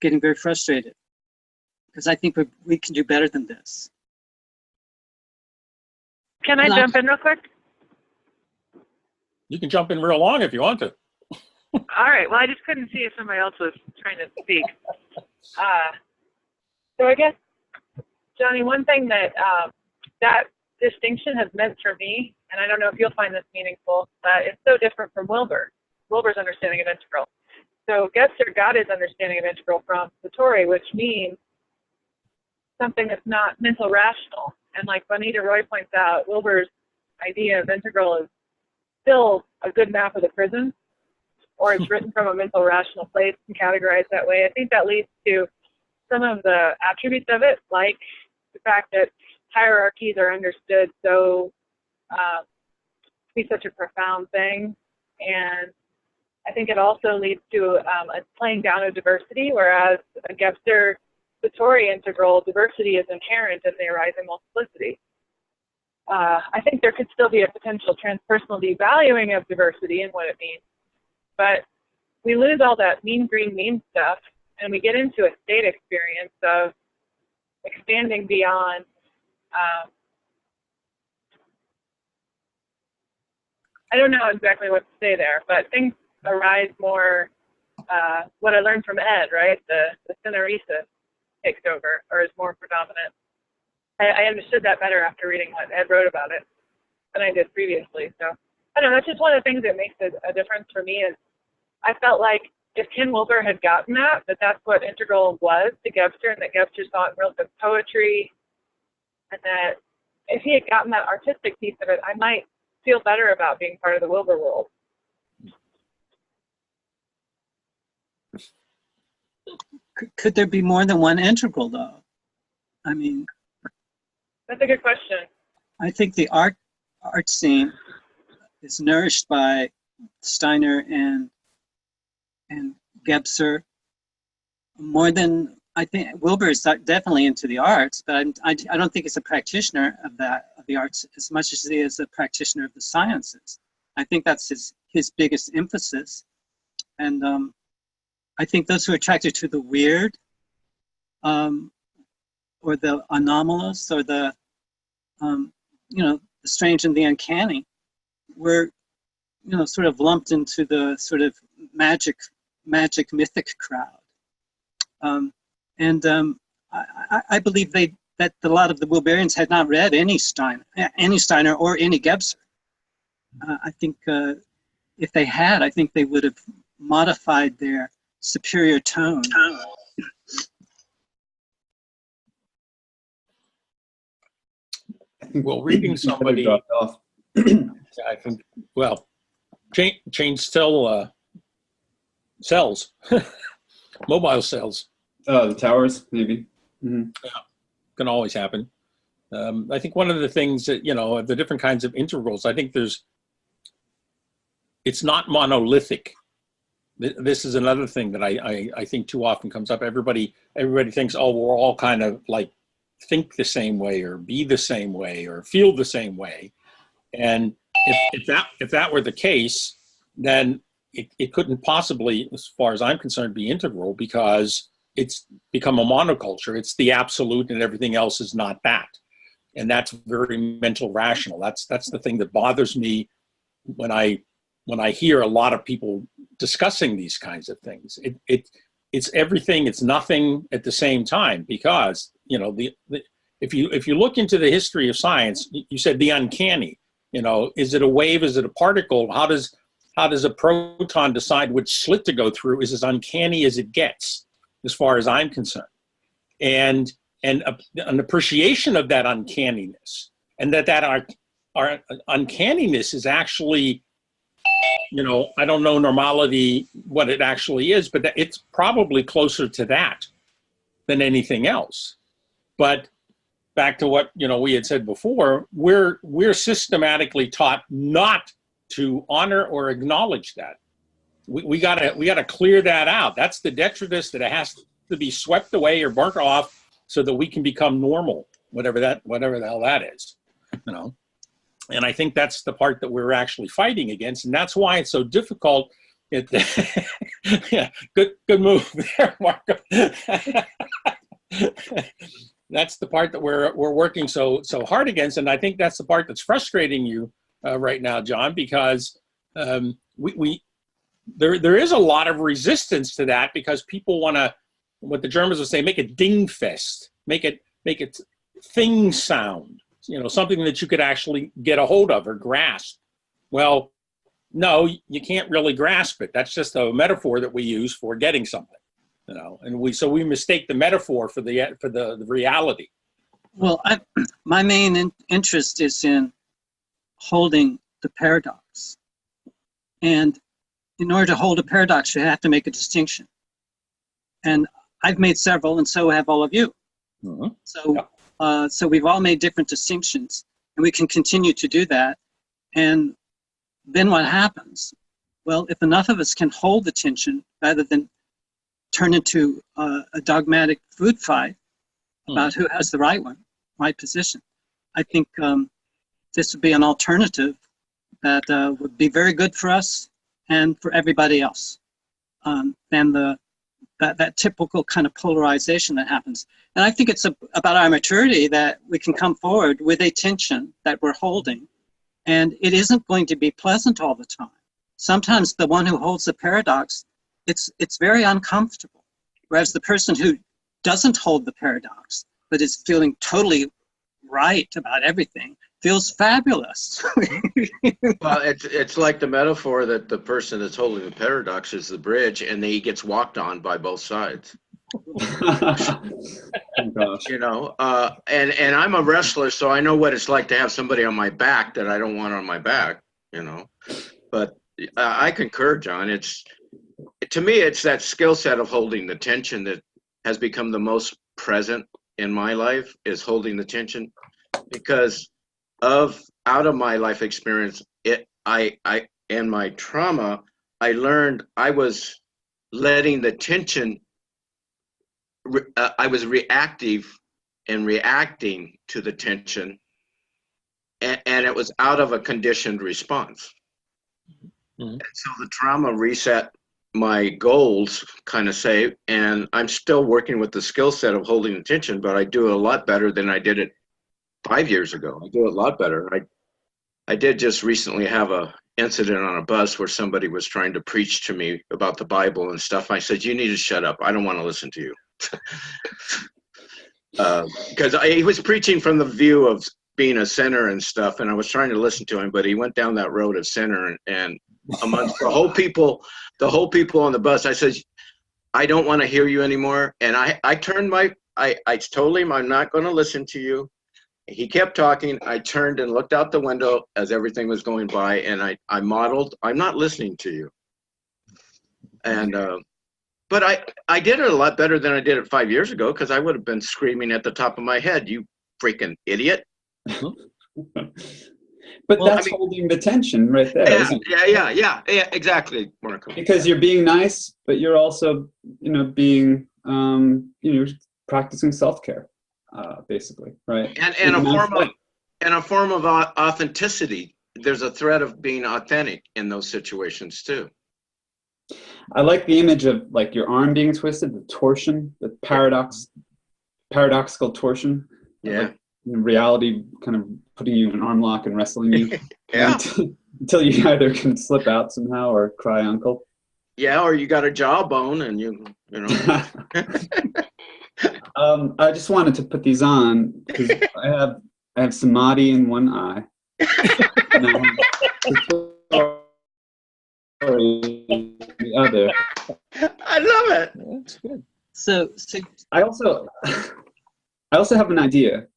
D: getting very frustrated because I think we can do better than this.
F: Can I jump in real quick?
B: You can jump in real long if you want to.
F: All right. Well, I just couldn't see if somebody else was trying to speak. So I guess, Johnny, one thing that that distinction has meant for me, and I don't know if you'll find this meaningful, it's so different from Wilbur's understanding of integral. So Gebser got his understanding of integral from Satori, which means something that's not mental rational. And like Bonita Roy points out, Wilbur's idea of integral is still a good map of the prism, or it's written from a mental rational place and categorized that way. I think that leads to some of the attributes of it, like the fact that hierarchies are understood so to be such a profound thing. And I think it also leads to a playing down of diversity, whereas a Gebser Satori integral, diversity is inherent in the arising multiplicity. I think there could still be a potential transpersonal devaluing of diversity and what it means, but we lose all that mean green mean stuff, and we get into a state experience of expanding beyond I don't know exactly what to say there, but things arise more, what I learned from Ed, right? The syneresis takes over, or is more predominant. I understood that better after reading what Ed wrote about it than I did previously. So I don't know, that's just one of the things that makes a difference for me is I felt like if Ken Wilber had gotten that that's what integral was to Gebser, and that Gebser saw it in real good poetry, and that if he had gotten that artistic piece of it, I might feel better about being part of the Wilber world.
D: Could there be more than one integral, though? I mean,
F: that's a good question.
D: I think the art scene is nourished by Steiner and Gebser more than, I think Wilber is definitely into the arts, but I don't think he's a practitioner of the arts as much as he is a practitioner of the sciences. I think that's his biggest emphasis. And I think those who are attracted to the weird or the anomalous or the, the strange and the uncanny were, sort of lumped into the sort of magic mythic crowd. I believe that a lot of the Wilberians had not read any Steiner or any Gebser. I think if they had, I think they would have modified their superior tone.
B: Well, reading somebody,
C: dropped off.
B: I think, well, change still cells, mobile cells.
C: Oh, the towers, maybe. Mm-hmm.
B: Yeah, can always happen. I think one of the things that, the different kinds of integrals, I think it's not monolithic. This is another thing that I think too often comes up. Everybody thinks, oh, we're all kind of like think the same way or be the same way or feel the same way. And if that were the case, then it couldn't possibly, as far as I'm concerned, be integral, because it's become a monoculture. It's the absolute and everything else is not that. And that's very mental rational. That's the thing that bothers me when I hear a lot of people discussing these kinds of things. It's everything, it's nothing at the same time, because if you look into the history of science, you said the uncanny. Is it a wave? Is it a particle? How does a proton decide which slit to go through? Is as uncanny as it gets, as far as I'm concerned. And an appreciation of that uncanniness, and that our uncanniness is actually, I don't know normality, what it actually is, but it's probably closer to that than anything else. But back to what we had said before, we're systematically taught not to honor or acknowledge that. We gotta clear that out. That's the detritus that it has to be swept away or burnt off so that we can become normal, whatever the hell that is, And I think that's the part that we're actually fighting against, and that's why it's so difficult. Yeah, good move there, Marco. That's the part that we're working so hard against, and I think that's the part that's frustrating you right now, John, because there is a lot of resistance to that, because people want to, what the Germans would say, make it ding fest, make it thing sound, something that you could actually get a hold of or grasp. Well, no, you can't really grasp it. That's just a metaphor that we use for getting something. And we mistake the metaphor for the reality.
D: Well, my main interest is in holding the paradox. And in order to hold a paradox, you have to make a distinction. And I've made several, and so have all of you.
B: Mm-hmm.
D: So we've all made different distinctions, and we can continue to do that. And then what happens? Well, if enough of us can hold the tension rather than turn into a dogmatic food fight about who has the right position, I think this would be an alternative that would be very good for us and for everybody else than that typical kind of polarization that happens. And I think it's about our maturity that we can come forward with a tension that we're holding And it isn't going to be pleasant all the time. Sometimes the one who holds the paradox, it's very uncomfortable. Whereas the person who doesn't hold the paradox, but is feeling totally right about everything, feels fabulous.
A: Well, it's like the metaphor that the person that's holding the paradox is the bridge, and he gets walked on by both sides.
C: Oh, gosh.
A: You know, and I'm a wrestler, so I know what it's like to have somebody on my back that I don't want on my back. You know, but I concur, John. To me, it's that skill set of holding the tension that has become the most present in my life, is holding the tension, because out of my life experience, and my trauma, I learned I was letting the tension. I was reactive and reacting to the tension, and it was out of a conditioned response. Mm-hmm. And so the trauma reset my goals, kind of say, and I'm still working with the skill set of holding the tension, but I do it a lot better than I did it 5 years ago. I do it a lot better. I did just recently have a incident on a bus where somebody was trying to preach to me about the Bible and stuff. I said, "You need to shut up. I don't want to listen to you." Because he was preaching from the view of being a sinner and stuff, and I was trying to listen to him, but he went down that road of sinner, and amongst the whole people on the bus, I said, "I don't want to hear you anymore." And I told him, "I'm not going to listen to you." He kept talking. I turned and looked out the window as everything was going by, and I modeled, "I'm not listening to you." And but I did it a lot better than I did it 5 years ago, because I would have been screaming at the top of my head, "You freaking idiot."
C: But that's holding the tension right there.
A: Yeah, exactly, Marco.
C: Because you're being nice, but you're also, being, practicing self-care, basically, right?
A: And a form of authenticity. There's a thread of being authentic in those situations too.
C: I like the image of like your arm being twisted, the torsion, the paradoxical torsion.
A: Yeah.
C: Like, reality kind of putting you in an arm lock and wrestling you.
A: Yeah.
C: Until you either can slip out somehow or cry uncle.
A: Yeah, or you got a jawbone and you know.
C: I just wanted to put these on because I have Samadhi in one eye. And I have the other.
A: I love it.
B: That's good.
D: So
C: I also have an idea.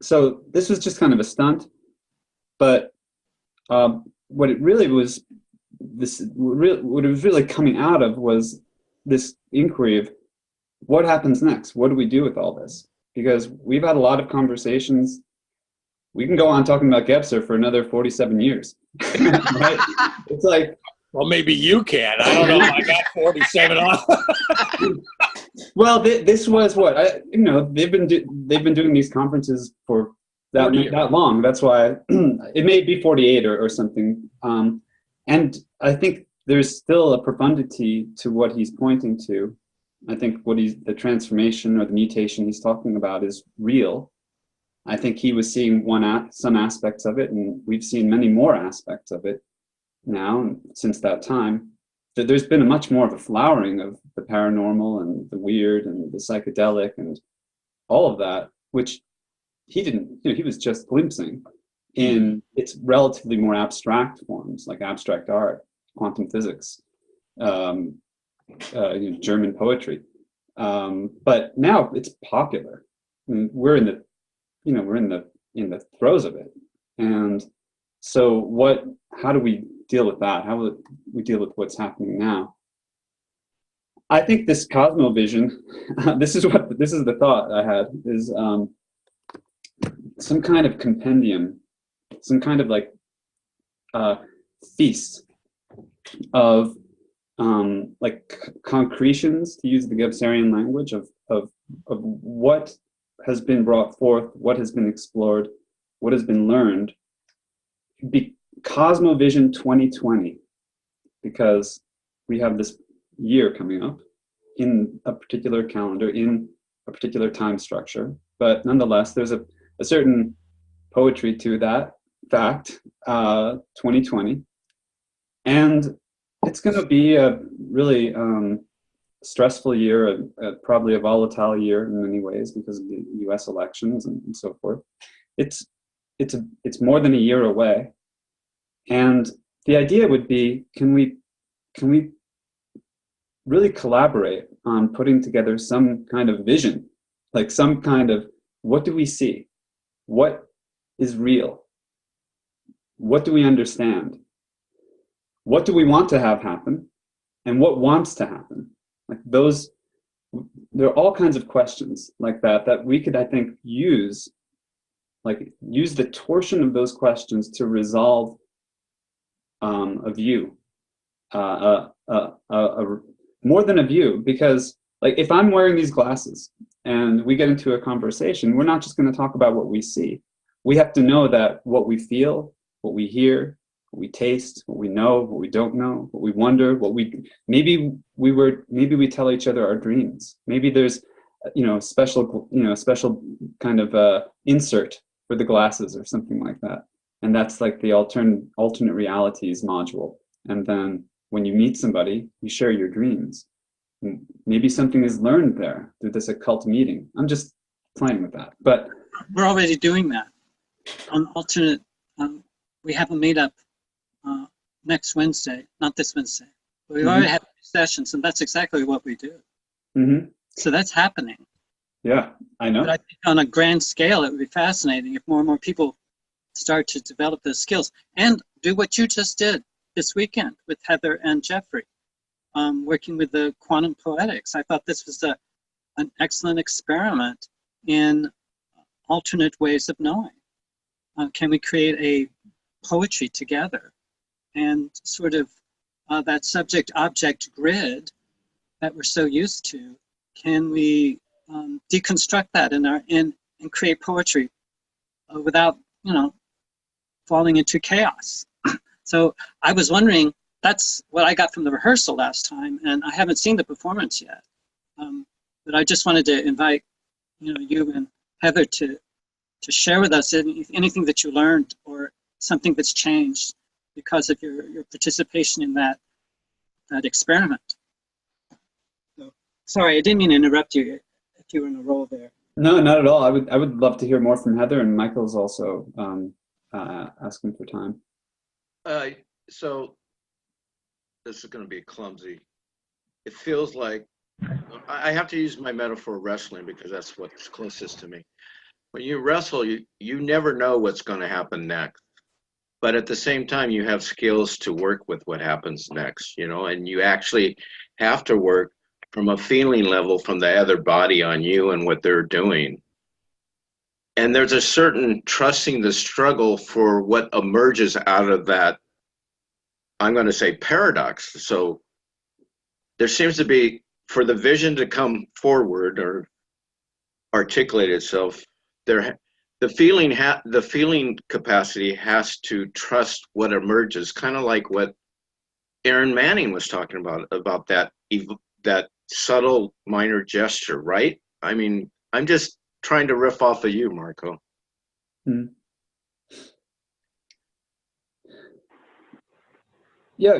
C: So this was just kind of a stunt, but what it was really coming out of was this inquiry of what happens next? What do we do with all this? Because we've had a lot of conversations. We can go on talking about Gebser for another 47 years. Right? It's like,
B: well, maybe you can. I don't know. I got 47 on.
C: Well, this was what they've been doing these conferences for that long. That's why it may be 48 or something. And I think there's still a profundity to what he's pointing to. I think the transformation or the mutation he's talking about is real. I think he was seeing some aspects of it, and we've seen many more aspects of it now since that time. So there's been a much more of a flowering of the paranormal and the weird and the psychedelic and all of that, which he didn't, he was just glimpsing in its relatively more abstract forms, like abstract art, quantum physics, German poetry. But now it's popular. And we're in the throes of it. And so how do we deal with that? How will we deal with what's happening now? I think this CosmoVision, this is the thought I had, is some kind of compendium, some kind of like feast of like concretions, to use the Gebserian language, of what has been brought forth, what has been explored, what has been learned. CosmoVision 2020, because we have this year coming up in a particular calendar, in a particular time structure. But nonetheless, there's a certain poetry to that fact, 2020. And it's going to be a really stressful year, probably a volatile year in many ways because of the U.S. elections and so forth. It's more than a year away, and the idea would be, can we really collaborate on putting together some kind of vision, like some kind of, what do we see? What is real? What do we understand? What do we want to have happen? And what wants to happen? Like those, there are all kinds of questions like that we could, I think, use the torsion of those questions to resolve a view, more than a view, because like if I'm wearing these glasses and we get into a conversation, we're not just going to talk about what we see. We have to know that what we feel, what we hear, what we taste, what we know, what we don't know, what we wonder, maybe we tell each other our dreams. Maybe there's special kind of insert for the glasses or something like that. And that's like the alternate realities module. And then when you meet somebody, you share your dreams. And maybe something is learned there through this occult meeting. I'm just playing with that. But
D: we're already doing that on alternate. We have a meetup next Wednesday, not this Wednesday. But we've already had sessions, and that's exactly what we do. Mm-hmm. So that's happening.
C: Yeah, I know.
D: But I think on a grand scale, it would be fascinating if more and more people start to develop those skills and do what you just did this weekend with Heather and Jeffrey, working with the quantum poetics. I thought this was an excellent experiment in alternate ways of knowing. Can we create a poetry together and sort of that subject-object grid that we're so used to? Can we deconstruct that and create poetry without, falling into chaos? So I was wondering, that's what I got from the rehearsal last time, and I haven't seen the performance yet. But I just wanted to invite, you and Heather to share with us anything that you learned or something that's changed because of your participation in that experiment. So, sorry, I didn't mean to interrupt you if you were in a role there.
C: No, not at all. I would love to hear more from Heather, and Michael's also asking for time.
A: So this is going to be clumsy. It feels like I have to use my metaphor of wrestling because that's what's closest to me. When you wrestle, you never know what's going to happen next. But at the same time, you have skills to work with what happens next, and you actually have to work from a feeling level from the other body on you and what they're doing. And there's a certain trusting the struggle for what emerges out of that, I'm going to say, paradox. So there seems to be, for the vision to come forward or articulate itself, the feeling capacity has to trust what emerges, kind of like what Aaron Manning was talking about that subtle minor gesture, right? I mean, I'm just trying to riff off of you, Marco.
C: Yeah,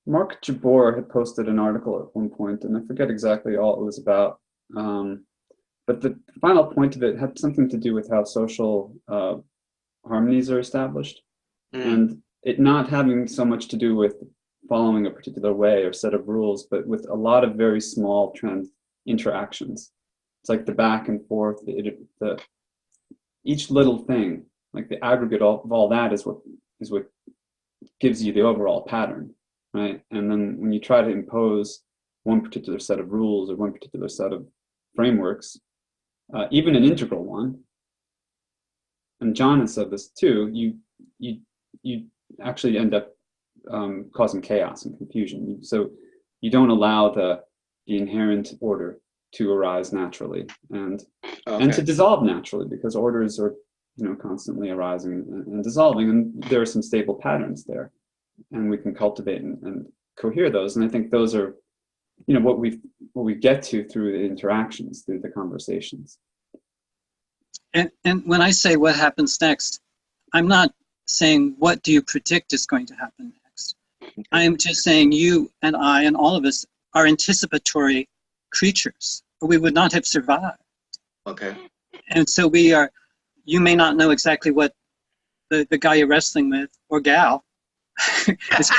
C: Mark Jabbour had posted an article at one point, and I forget exactly all it was about. But the final point of it had something to do with how social harmonies are established, and it not having so much to do with following a particular way or set of rules, but with a lot of very small interactions. It's like the back and forth, each little thing, like the aggregate of all that is what gives you the overall pattern, right? And then when you try to impose one particular set of rules or one particular set of frameworks, even an integral one, and John has said this too, you actually end up causing chaos and confusion. So you don't allow the inherent order to arise naturally and to dissolve naturally, because orders are constantly arising and dissolving, and there are some stable patterns there, and we can cultivate and cohere those. And I think those are what we get to through the interactions, through the conversations.
D: And when I say what happens next, I'm not saying what do you predict is going to happen next. I am just saying you and I and all of us are anticipatory creatures, or we would not have survived.
A: Okay.
D: And so we are, you may not know exactly what the guy you're wrestling with, or gal, is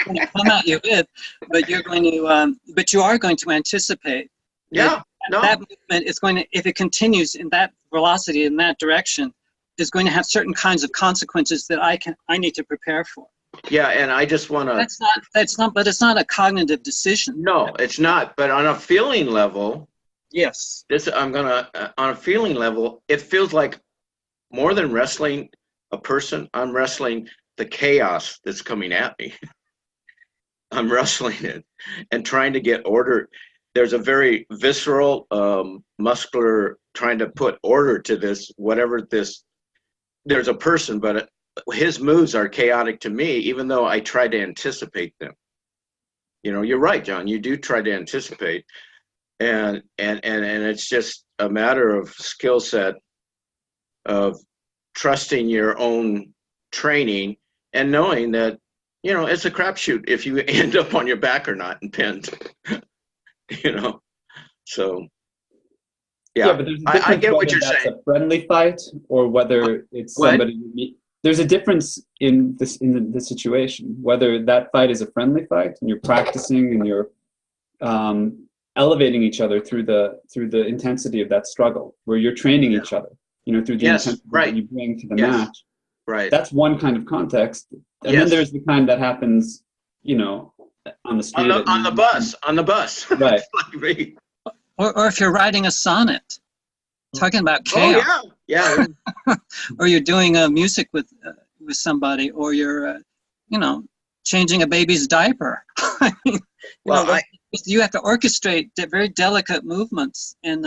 D: going to come at you with, but you're going to, but you are going to anticipate.
A: Yeah, no.
D: That movement is going to, if it continues in that velocity, in that direction, is going to have certain kinds of consequences that I need to prepare for.
A: Yeah, and I just want to.
D: But it's not a cognitive decision.
A: No, it's not. But on a feeling level,
D: yes.
A: on a feeling level, it feels like more than wrestling a person, I'm wrestling the chaos that's coming at me. I'm wrestling it and trying to get order. There's a very visceral, muscular, trying to put order to this, whatever this. There's a person, but his moves are chaotic to me, even though I try to anticipate them. You know, you're right, John. You do try to anticipate, and it's just a matter of skill set, of trusting your own training and knowing that, you know, it's a crapshoot if you end up on your back or not and pinned. You know, so. Yeah,
C: but there's a
A: I get what you're
C: that's
A: saying.
C: A friendly fight or whether it's somebody you meet. There's a difference in the situation, whether that fight is a friendly fight and you're practicing and you're elevating each other through the intensity of that struggle, where you're training each other, you know, through the intensity that you bring to the match.
A: Right.
C: That's one kind of context. And then there's the kind that happens, you know, on the street.
A: On the bus.
C: Right.
A: Like me.
D: Or if you're writing a sonnet, talking about chaos.
A: Oh, yeah.
D: Or you're doing music with somebody, or you're, you know, changing a baby's diaper. I mean, you have to orchestrate very delicate movements, and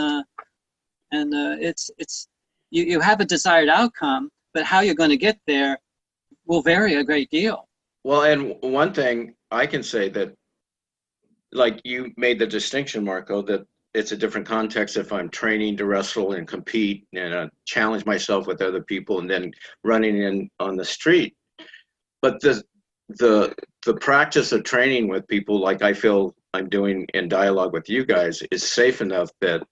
D: you have a desired outcome, but how you're going to get there will vary a great deal.
A: Well, and one thing I can say that, like you made the distinction, Marco, that it's a different context if I'm training to wrestle and compete and challenge myself with other people and then running in on the street. But the practice of training with people, like I feel I'm doing in dialogue with you guys, is safe enough that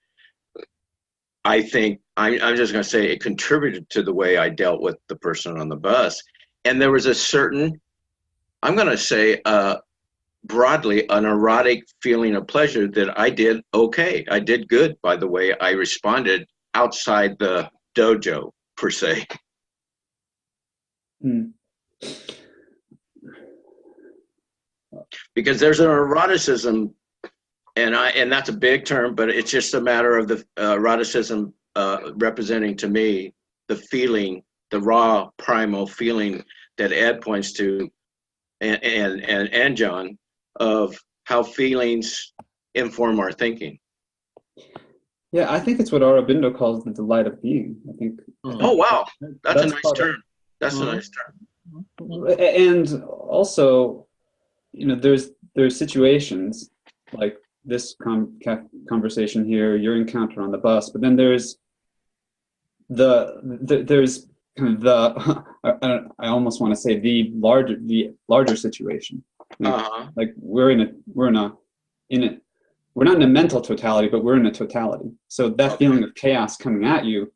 A: I think I'm just going to say it contributed to the way I dealt with the person on the bus. And there was a certain, I'm going to say, broadly, an erotic feeling of pleasure that I did okay. I did good by the way I responded outside the dojo, per se. Because there's an eroticism, and that's a big term, but it's just a matter of the eroticism representing to me the feeling, the raw primal feeling that Ed points to, and John, of how feelings inform our thinking.
C: Yeah, I think it's what Aurobindo calls the delight of being. I think.
A: Oh wow, that's a nice term. That's a nice term.
C: And also, you know, there's situations like this conversation here, your encounter on the bus, but then there's there's kind of the I almost want to say the larger situation. Like we're not in a mental totality, but we're in a totality. So that feeling of chaos coming at you,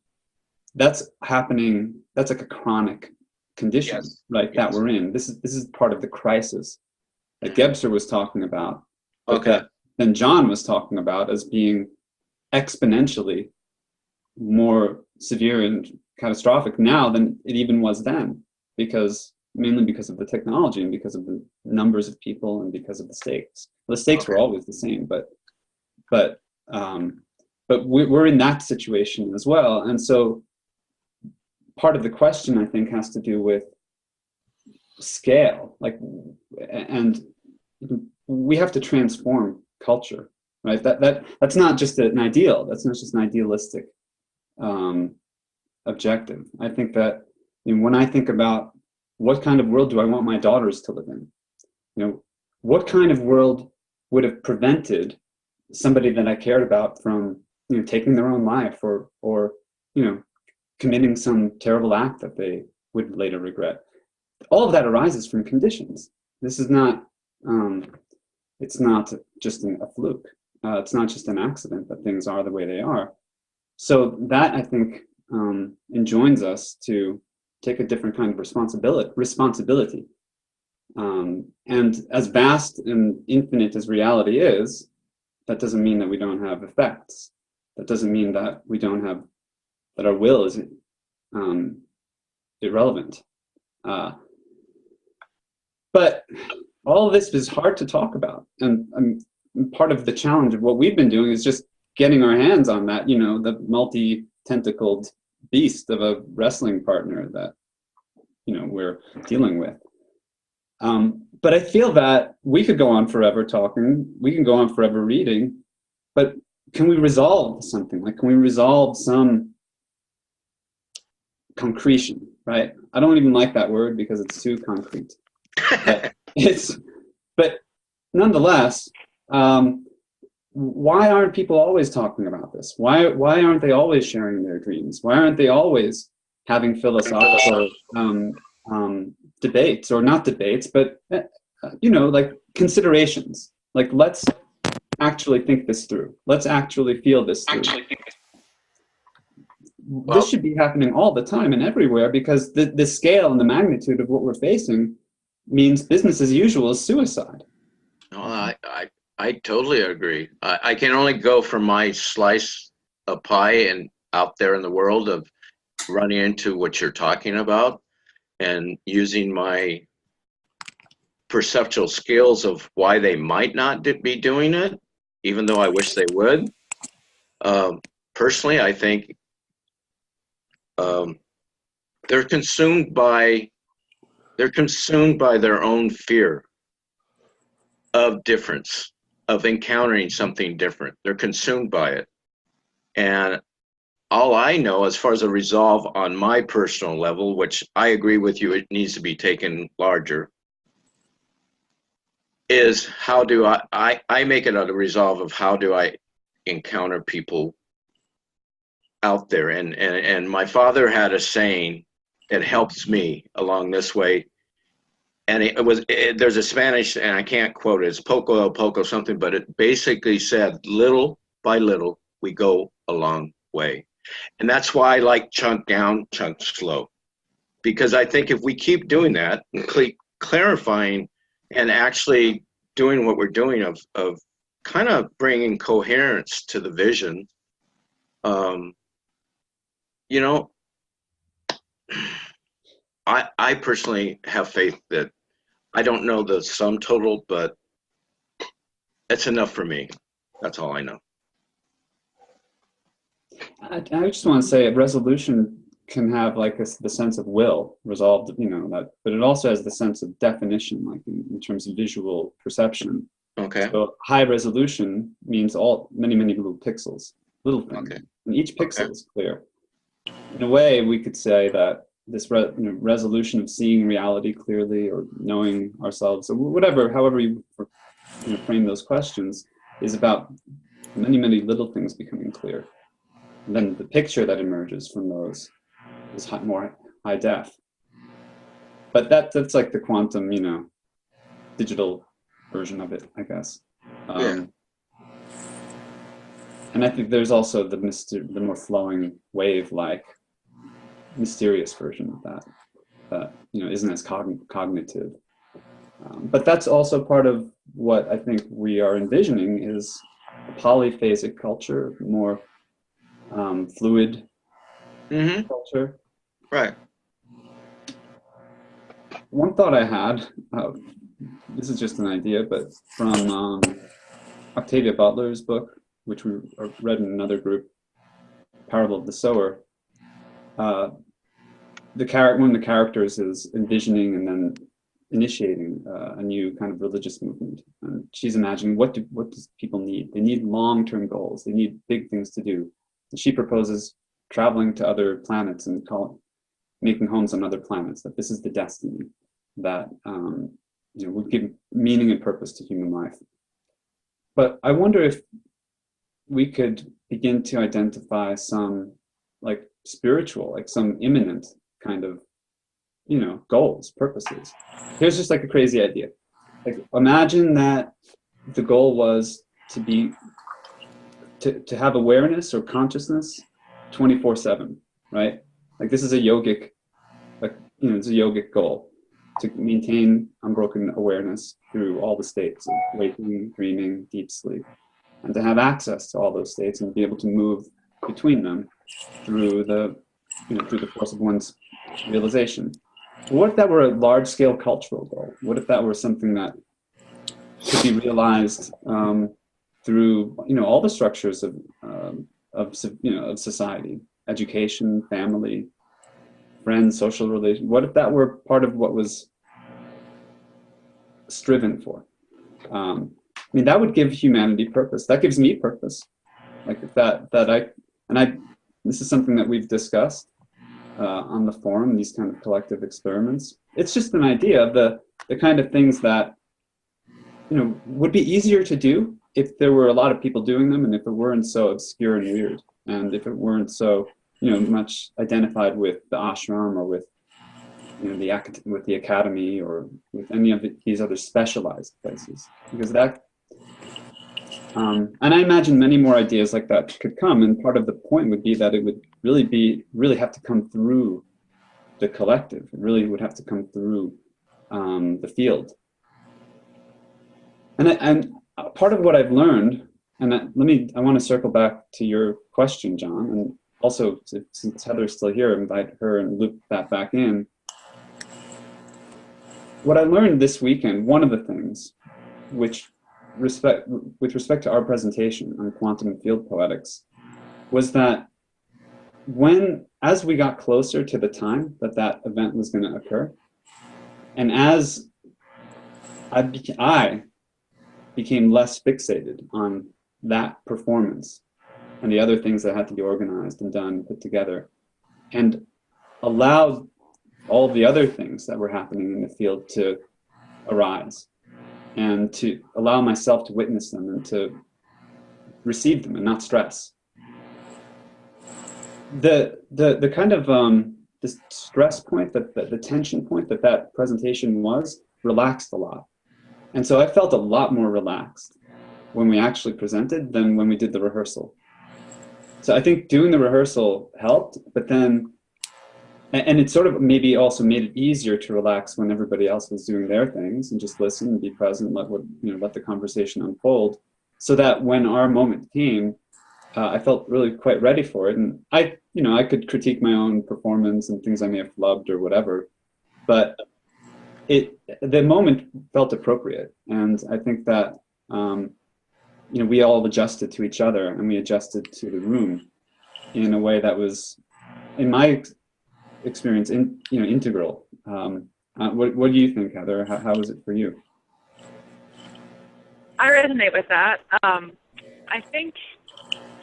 C: that's happening. That's like a chronic condition, that we're in. This is part of the crisis that Gebser was talking about. That then John was talking about as being exponentially more severe and catastrophic now than it even was then, mainly because of the technology and because of the numbers of people and because of the stakes. The stakes were always the same, but we're in that situation as well. And so part of the question, I think, has to do with scale, and we have to transform culture, right? That's not just an ideal. That's not just an idealistic objective. I think that, you know, when I think about what kind of world do I want my daughters to live in, you know, what kind of world would have prevented somebody that I cared about from, you know, taking their own life or you know, committing some terrible act that they would later regret. All of that arises from conditions. This is not, it's not just a fluke. It's not just an accident that things are the way they are. So that, I think, enjoins us to take a different kind of responsibility. And as vast and infinite as reality is, that doesn't mean that we don't have effects. That doesn't mean that we don't have, that our will is irrelevant. But all of this is hard to talk about. And part of the challenge of what we've been doing is just getting our hands on that, you know, the multi-tentacled beast of a wrestling partner that, you know, we're dealing with. But I feel that we could go on forever talking, we can go on forever reading, but can we resolve something? Like, can we resolve some concretion, right? I don't even like that word because it's too concrete. But nonetheless, why aren't people always talking about this? Why aren't they always sharing their dreams? Why aren't they always having philosophical debates, or not debates, but you know, like considerations? Like, let's actually think this through. Let's actually feel this through. This should be happening all the time and everywhere, because the scale and the magnitude of what we're facing means business as usual is suicide.
A: No, I totally agree. I can only go from my slice of pie and out there in the world of running into what you're talking about and using my perceptual skills of why they might not be doing it, even though I wish they would. Personally, I think they're consumed by their own fear of difference, of encountering something different. They're consumed by it. And all I know, as far as a resolve on my personal level, which I agree with you, it needs to be taken larger, is how do I make it a resolve of how do I encounter people out there. And my father had a saying that helps me along this way. And there's a Spanish, and I can't quote it, it's poco a poco something, but it basically said, little by little, we go a long way. And that's why I like chunk down, chunk slow. Because I think if we keep doing that, clarifying and actually doing what we're doing of kind of bringing coherence to the vision, you know, I personally have faith that, I don't know the sum total, but it's enough for me. That's all I know.
C: I just want to say a resolution can have like the sense of will resolved, you know, that, but it also has the sense of definition, like in terms of visual perception.
A: Okay.
C: So high resolution means many little pixels, little things, okay. And each pixel is clear. In a way, we could say that this resolution of seeing reality clearly, or knowing ourselves, or whatever, however you frame those questions, is about many little things becoming clear. And then the picture that emerges from those is more high def. But that's like the quantum, you know, digital version of it, I guess.
A: Yeah.
C: And I think there's also the more flowing wave-like, mysterious version of that you know, isn't as cognitive. But that's also part of what I think we are envisioning is a polyphasic culture, more fluid culture.
A: Right.
C: One thought I had, this is just an idea, but from Octavia Butler's book, which we read in another group, Parable of the Sower, one of the characters is envisioning and then initiating a new kind of religious movement. And she's imagining what do people need? They need long-term goals. They need big things to do. And she proposes traveling to other planets and making homes on other planets. That this is the destiny that you know, would give meaning and purpose to human life. But I wonder if we could begin to identify some like spiritual, like some imminent kind of goals, purposes. Here's just like a crazy idea. Like, imagine that the goal was to have awareness or consciousness 24/7, right? Like, this is a yogic, it's a yogic goal, to maintain unbroken awareness through all the states of waking, dreaming, deep sleep, and to have access to all those states and be able to move between them through the course of one's realization. What if that were a large-scale cultural goal? What if that were something that could be realized through all the structures of society, education, family, friends, social relations? What if that were part of what was striven for? That would give humanity purpose. That gives me purpose. Like, this is something that we've discussed on the forum, these kind of collective experiments. It's just an idea of the kind of things that would be easier to do if there were a lot of people doing them, and if it weren't so obscure and weird, and if it weren't so much identified with the ashram or with the academy or with any of these other specialized places. Because that and I imagine many more ideas like that could come, and part of the point would be that it would really have to come through the collective. It really would have to come through the field. And part of what I've learned, and I want to circle back to your question, John, and also, since Heather's still here, invite her and loop that back in. What I learned this weekend, one of the things, with respect to our presentation on quantum and field poetics, was that as we got closer to the time that event was going to occur, and as I became less fixated on that performance and the other things that had to be organized and done, put together, and allowed all of the other things that were happening in the field to arise, and to allow myself to witness them and to receive them and not stress. The kind of the stress point, the tension point that presentation was, relaxed a lot. And so I felt a lot more relaxed when we actually presented than when we did the rehearsal. So I think doing the rehearsal helped, but then, and it sort of maybe also made it easier to relax when everybody else was doing their things, and just listen and be present, let the conversation unfold, so that when our moment came, I felt really quite ready for it. And I could critique my own performance and things I may have flubbed or whatever, but the moment felt appropriate. And I think that we all adjusted to each other, and we adjusted to the room in a way that was, in my experience, integral. What do you think, Heather? How was it for you?
F: I resonate with that. I think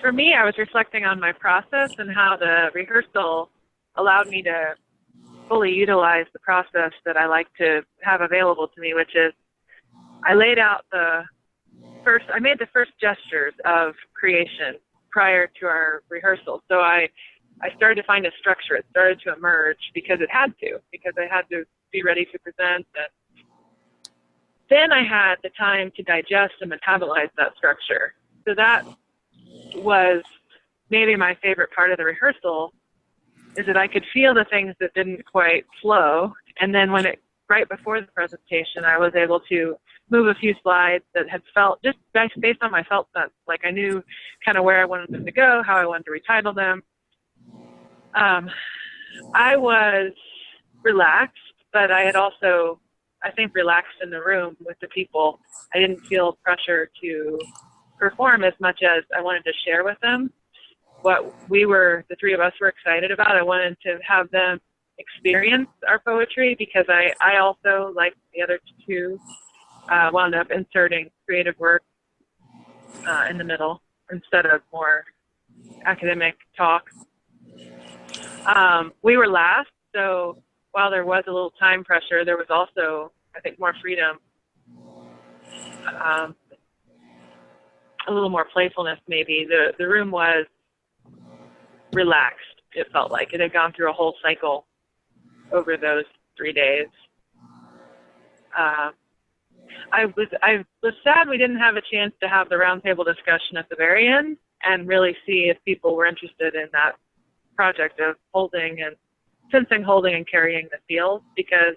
F: for me, I was reflecting on my process and how the rehearsal allowed me to fully utilize the process that I like to have available to me, which is I laid out I made the first gestures of creation prior to our rehearsal. So I started to find a structure. It started to emerge because I had to be ready to present. And then I had the time to digest and metabolize that structure. So that was maybe my favorite part of the rehearsal, is that I could feel the things that didn't quite flow. And then right before the presentation, I was able to move a few slides that had felt, just based on my felt sense, like I knew kind of where I wanted them to go, how I wanted to retitle them. I was relaxed, but I had also, I think, relaxed in the room with the people. I didn't feel pressure to perform as much as I wanted to share with them what the three of us were excited about. I wanted to have them experience our poetry, because I also, like the other two, wound up inserting creative work in the middle instead of more academic talk. We were last, so while there was a little time pressure, there was also, I think, more freedom, a little more playfulness maybe. The room was relaxed, it felt like. It had gone through a whole cycle over those 3 days. I was sad we didn't have a chance to have the roundtable discussion at the very end and really see if people were interested in that project of sensing, holding, and carrying the field, because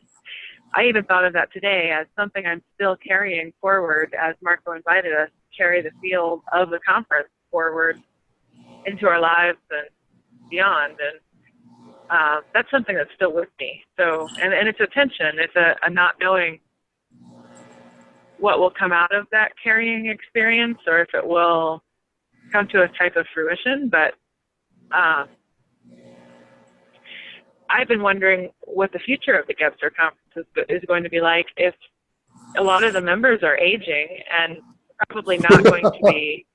F: I even thought of that today as something I'm still carrying forward, as Marco invited us to carry the field of the conference forward into our lives and beyond. And that's something that's still with me. So, and it's a tension. It's a not knowing what will come out of that carrying experience, or if it will come to a type of fruition. But I've been wondering what the future of the GEBSER conference is going to be like if a lot of the members are aging and probably not going to be,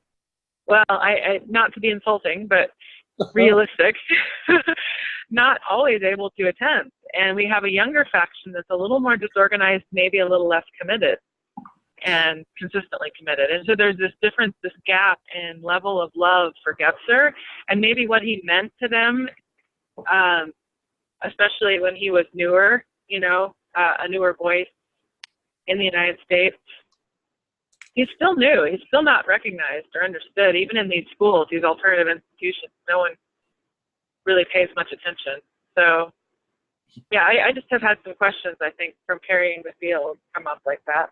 F: well, I not to be insulting, but realistic, not always able to attend. And we have a younger faction that's a little more disorganized, maybe a little less committed and consistently committed. And so there's this difference, this gap in level of love for GEBSER, and maybe what he meant to them, especially when he was newer, a newer voice in the United States. He's still new. He's still not recognized or understood. Even in these schools, these alternative institutions, no one really pays much attention. So, yeah, I just have had some questions, I think, from carrying the field come up like that.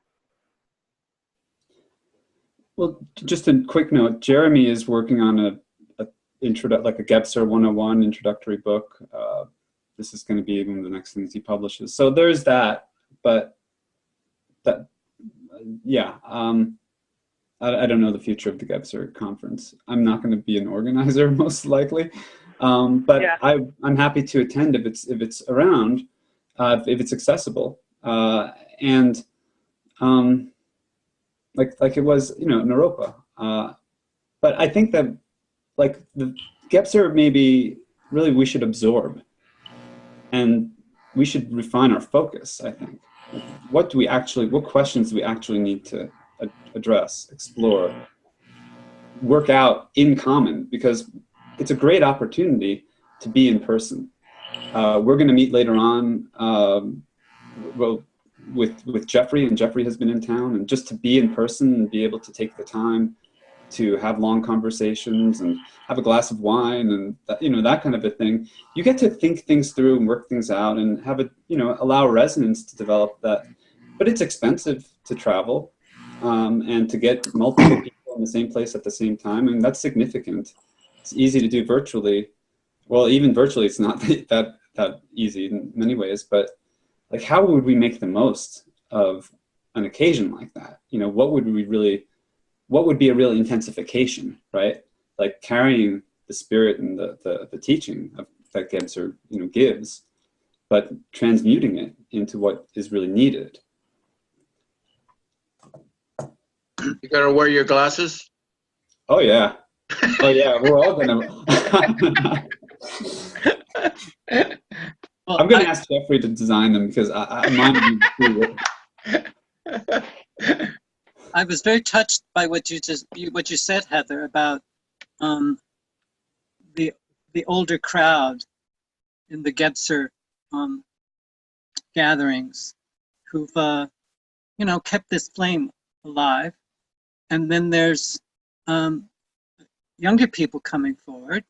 C: Well, just a quick note, Jeremy is working on like a GEBSER 101 introductory book. This is going to be one of the next things he publishes. So there's that, but that, yeah, I don't know the future of the GEBSER conference. I'm not going to be an organizer, most likely, but yeah. I'm happy to attend if it's around, if it's accessible, and like it was, in Europa. But I think that like the GEBSER maybe really we should absorb. And we should refine our focus, I think. What questions do we actually need to address, explore, work out in common? Because it's a great opportunity to be in person. We're going to meet later on with Jeffrey, and Jeffrey has been in town, and just to be in person and be able to take the time to have long conversations and have a glass of wine and that kind of a thing. You get to think things through and work things out and have allow resonance to develop that. But it's expensive to travel and to get multiple people in the same place at the same time, and that's significant. It's easy to do virtually. Well, even virtually, it's not that easy in many ways. But like, how would we make the most of an occasion like that? What would be a real intensification, right? Like carrying the spirit and the teaching that GEBSER gives, but transmuting it into what is really needed.
A: You gotta wear your glasses?
C: Oh yeah. Oh yeah, we're all gonna. I'm gonna ask Jeffrey to design them because mine would be
D: I was very touched by what you said, Heather, about the older crowd in the GEBSER gatherings, who've kept this flame alive, and then there's younger people coming forward,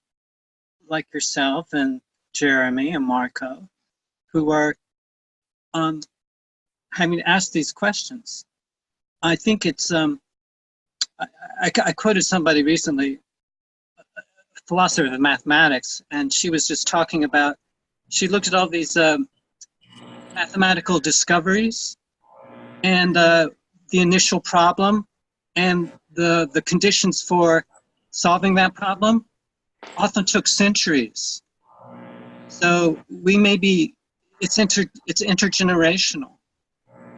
D: like yourself and Jeremy and Marco, who are having asked these questions. I think it's, I quoted somebody recently, a philosopher of mathematics, and she was just talking about, she looked at all these mathematical discoveries and the initial problem and the conditions for solving that problem often took centuries. So we may be, it's intergenerational.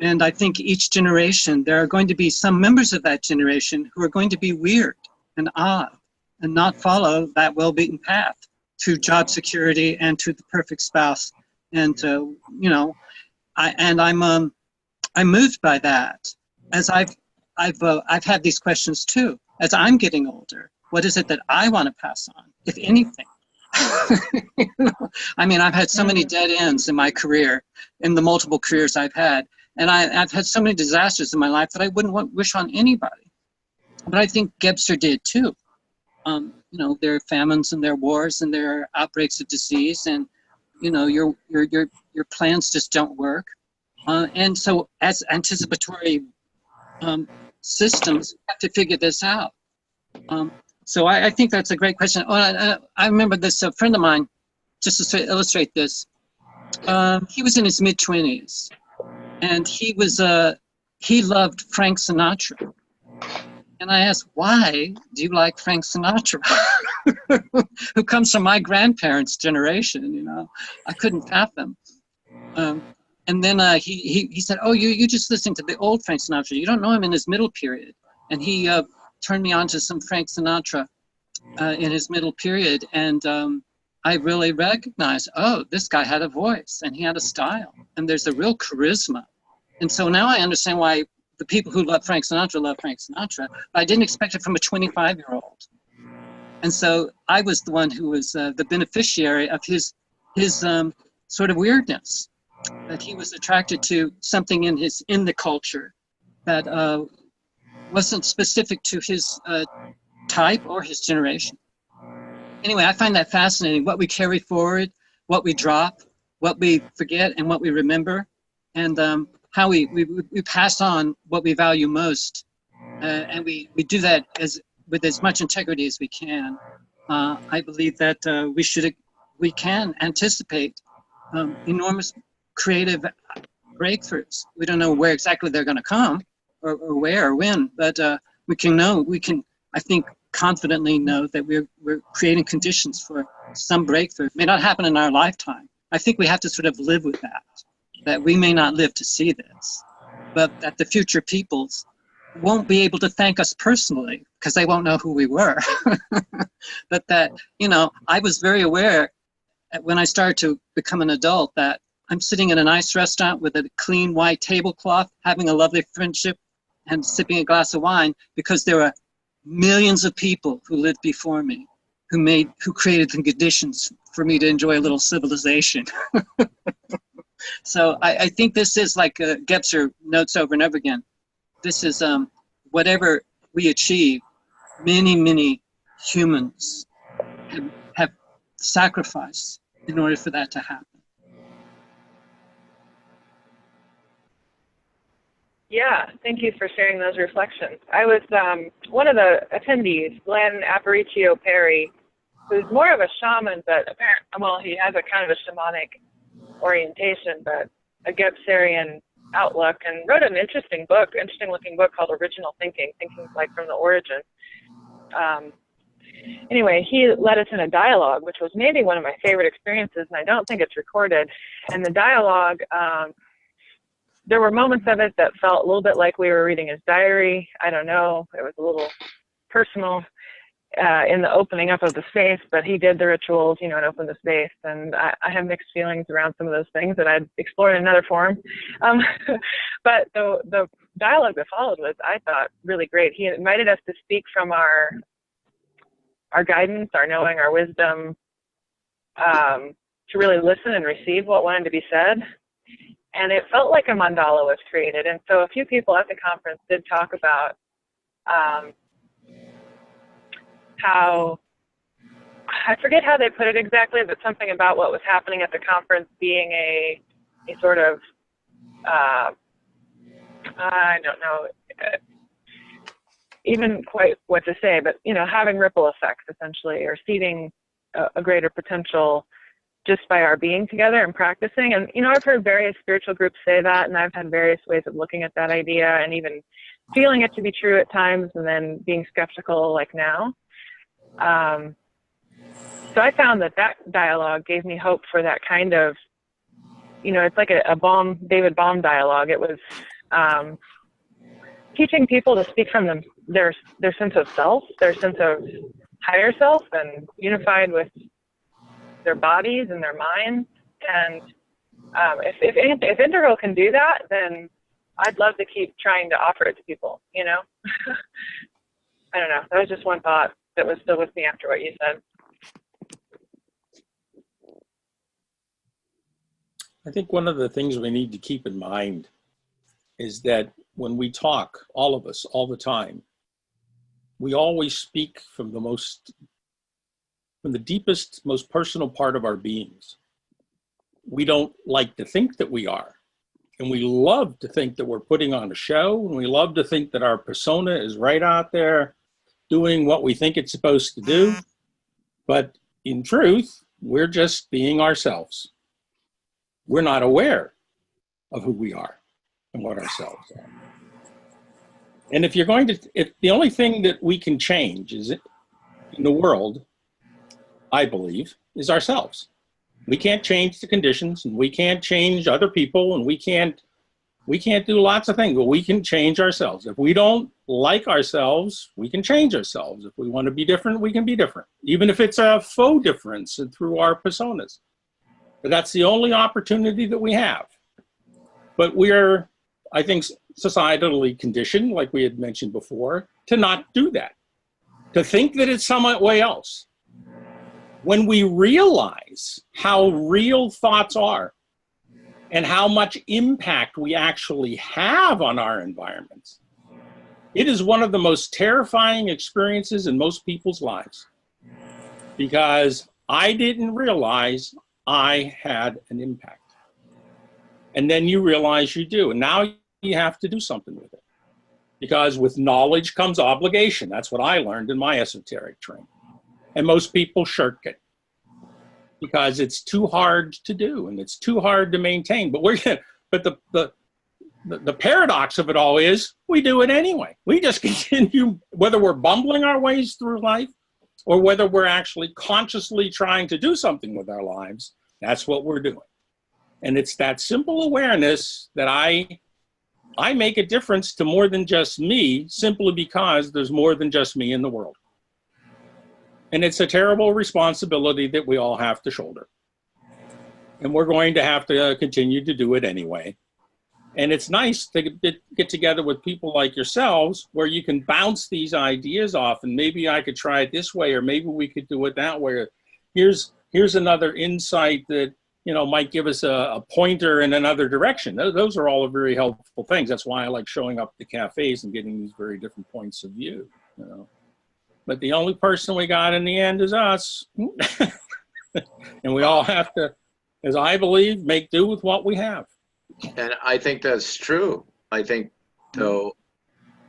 D: And I think each generation, there are going to be some members of that generation who are going to be weird and odd and not follow that well-beaten path to job security and to the perfect spouse. And I'm moved by that. As I've had these questions too. As I'm getting older, what is it that I want to pass on, if anything? You know? I mean, I've had so many dead ends in my career, in the multiple careers I've had. And I've had so many disasters in my life that I wouldn't wish on anybody. But I think Gebser did too. You know, there are famines and there are wars and there are outbreaks of disease, and you know, your plans just don't work. And so, as anticipatory systems, we have to figure this out. So I think that's a great question. Oh, I remember this, a friend of mine, just to illustrate this. He was in his mid-20s, and he loved Frank Sinatra. And I asked, why do you like Frank Sinatra? Who comes from my grandparents' generation, you know? I couldn't fathom. And then he said, oh, you just listen to the old Frank Sinatra. You don't know him in his middle period. And he turned me on to some Frank Sinatra in his middle period. And I really recognized, oh, this guy had a voice and he had a style. And there's a real charisma. And so now I understand why the people who love Frank Sinatra love Frank Sinatra. But I didn't expect it from a 25-year-old. And so I was the one who was the beneficiary of his sort of weirdness, that he was attracted to something in the culture that wasn't specific to his type or his generation. Anyway, I find that fascinating, what we carry forward, what we drop, what we forget, and what we remember, and how we pass on what we value most, and we do that with as much integrity as we can. I believe that we can anticipate enormous creative breakthroughs. We don't know where exactly they're going to come, or where or when, but we can, I think, confidently know that we're creating conditions for some breakthrough. It may not happen in our lifetime. I think we have to sort of live with that we may not live to see this, but that the future peoples won't be able to thank us personally because they won't know who we were. But that, you know, I was very aware when I started to become an adult that I'm sitting in a nice restaurant with a clean white tablecloth, having a lovely friendship and sipping a glass of wine, because there are millions of people who lived before me, who created the conditions for me to enjoy a little civilization. So I think this is like Gebser notes over and over again. This is whatever we achieve, many humans have sacrificed in order for that to happen.
F: Yeah, thank you for sharing those reflections. I was one of the attendees, Glenn Aparicio Perry, who's more of a shaman, but he has a kind of a shamanic orientation, but a Gebserian outlook, and wrote an interesting looking book called Original Thinking like from the origin. Anyway, he led us in a dialogue, which was maybe one of my favorite experiences, and I don't think it's recorded. And the dialogue, there were moments of it that felt a little bit like we were reading his diary. I don't know, it was a little personal in the opening up of the space, but he did the rituals, you know, and opened the space. And I have mixed feelings around some of those things that I'd explore in another forum. But the dialogue that followed was, I thought, really great. He invited us to speak from our guidance, our knowing, our wisdom, to really listen and receive what wanted to be said. And it felt like a mandala was created. And so a few people at the conference did talk about how, I forget how they put it exactly, but something about what was happening at the conference being a sort of, I don't know even quite what to say, but, you know, having ripple effects essentially, or seeding a greater potential just by our being together and practicing. And, you know, I've heard various spiritual groups say that, and I've had various ways of looking at that idea and even feeling it to be true at times and then being skeptical like now. So I found that dialogue gave me hope for that kind of, you know, it's like a David Bohm dialogue. It was teaching people to speak from their sense of self, their sense of higher self, and unified with their bodies and their minds. And if Integral can do that, then I'd love to keep trying to offer it to people, you know? I don't know. That was just one thought that was still with me after what you said.
B: I think one of the things we need to keep in mind is that when we talk, all of us, all the time, we always speak from the deepest, most personal part of our beings. We don't like to think that we are. And we love to think that we're putting on a show, and we love to think that our persona is right out there doing what we think it's supposed to do. But in truth, we're just being ourselves. We're not aware of who we are and what ourselves are. And if the only thing that we can change in the world, I believe, is ourselves. We can't change the conditions, and we can't change other people, and we can't do lots of things, but we can change ourselves. If we don't like ourselves, we can change ourselves. If we want to be different, we can be different, even if it's a faux difference through our personas. But that's the only opportunity that we have. But we're, I think, societally conditioned, like we had mentioned before, to not do that, to think that it's some way else. When we realize how real thoughts are and how much impact we actually have on our environments, it is one of the most terrifying experiences in most people's lives, because I didn't realize I had an impact. And then you realize you do, and now you have to do something with it, because with knowledge comes obligation. That's what I learned in my esoteric training. And most people shirk it because it's too hard to do and it's too hard to maintain. But the paradox of it all is we do it anyway. We just continue, whether we're bumbling our ways through life or whether we're actually consciously trying to do something with our lives. That's what we're doing. And it's that simple awareness that I make a difference to more than just me, simply because there's more than just me in the world. And it's a terrible responsibility that we all have to shoulder. And we're going to have to continue to do it anyway. And it's nice to get together with people like yourselves, where you can bounce these ideas off, and maybe I could try it this way, or maybe we could do it that way. Here's another insight that, you know, might give us a pointer in another direction. Those are all very helpful things. That's why I like showing up to cafes and getting these very different points of view, you know. But the only person we got in the end is us. And we all have to, as I believe, make do with what we have.
A: And I think that's true. I think, though,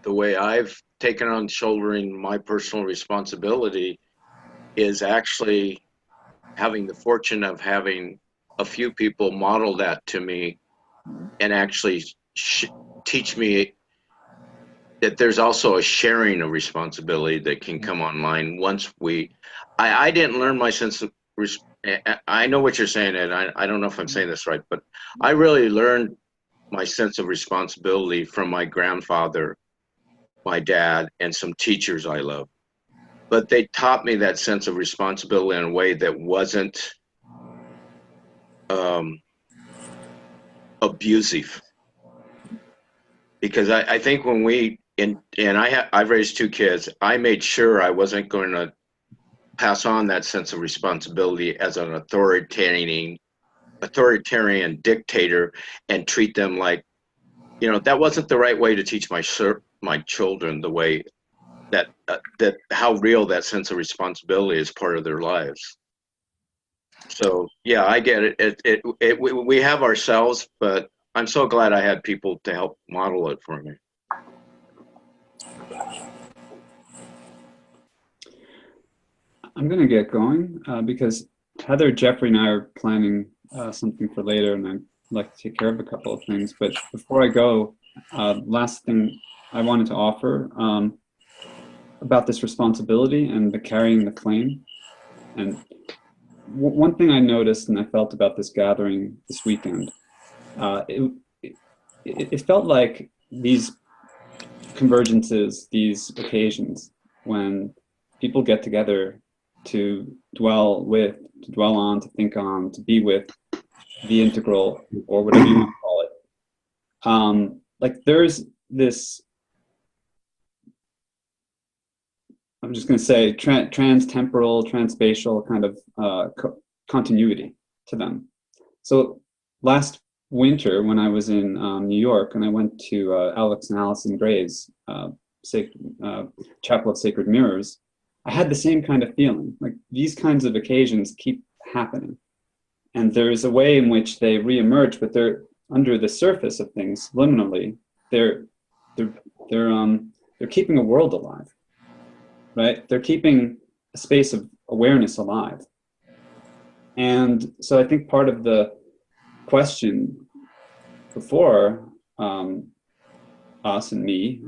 A: the way I've taken on shouldering my personal responsibility is actually having the fortune of having a few people model that to me and actually teach me that there's also a sharing of responsibility that can come online once I didn't learn my sense of, I know what you're saying, and I don't know if I'm saying this right, but I really learned my sense of responsibility from my grandfather, my dad, and some teachers I love. But they taught me that sense of responsibility in a way that wasn't abusive. Because I think when I've raised two kids, I made sure I wasn't going to pass on that sense of responsibility as an authoritarian dictator and treat them like, you know, that wasn't the right way to teach my children the way that how real that sense of responsibility is part of their lives. So yeah, I get it. We have ourselves, but I'm so glad I had people to help model it for me.
C: I'm going to get going because Heather, Jeffrey, and I are planning something for later, and I'd like to take care of a couple of things. But before I go, last thing I wanted to offer about this responsibility and the carrying the flame. And one thing I noticed and I felt about this gathering this weekend, it felt like these convergences, these occasions, when people get together to dwell on, to think on, to be with the integral, or whatever you want to call it. Like there's this, I'm just going to say trans-temporal, trans-spatial kind of continuity to them. So last winter when I was in New York, and I went to Alex and Allison Gray's Chapel of Sacred Mirrors, I had the same kind of feeling. Like, these kinds of occasions keep happening, and there's a way in which they reemerge, but they're under the surface of things liminally. They're keeping a world alive, right? They're keeping a space of awareness alive. And so I think part of the question before us and me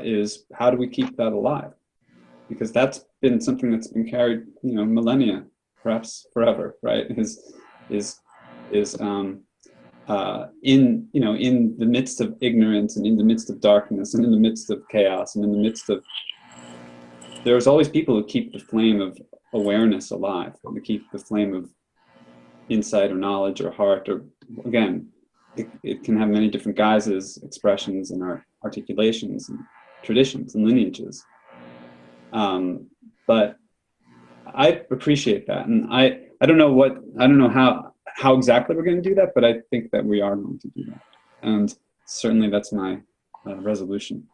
C: is, how do we keep that alive? Because that's been something that's been carried, millennia, perhaps forever, right? In the midst of ignorance, and in the midst of darkness, and in the midst of chaos, and in the midst of, there's always people who keep the flame of awareness alive, and to keep the flame of insight or knowledge or heart, or, again, it can have many different guises, expressions, and articulations, and traditions, and lineages. But I appreciate that, and I don't know how exactly we're going to do that, but I think that we are going to do that, and certainly that's my resolution.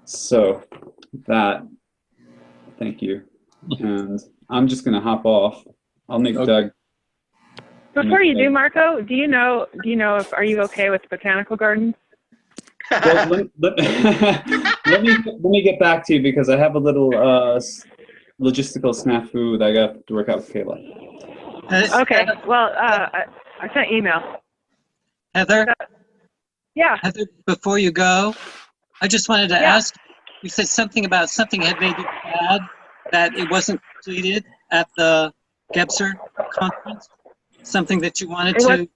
C: So that, thank you, and I'm just going to hop off. I'll make Doug.
F: Before you do, Marco, do you know if, are you okay with botanical gardens?
C: Well, let me get back to you, because I have a little logistical snafu that I got to work out with Kayla.
F: Okay. Well, I sent email.
D: Heather?
F: Yeah.
D: Heather, before you go, I just wanted to ask, you said something about something had made you sad that it wasn't completed at the GEBSER conference? Something that you wanted to...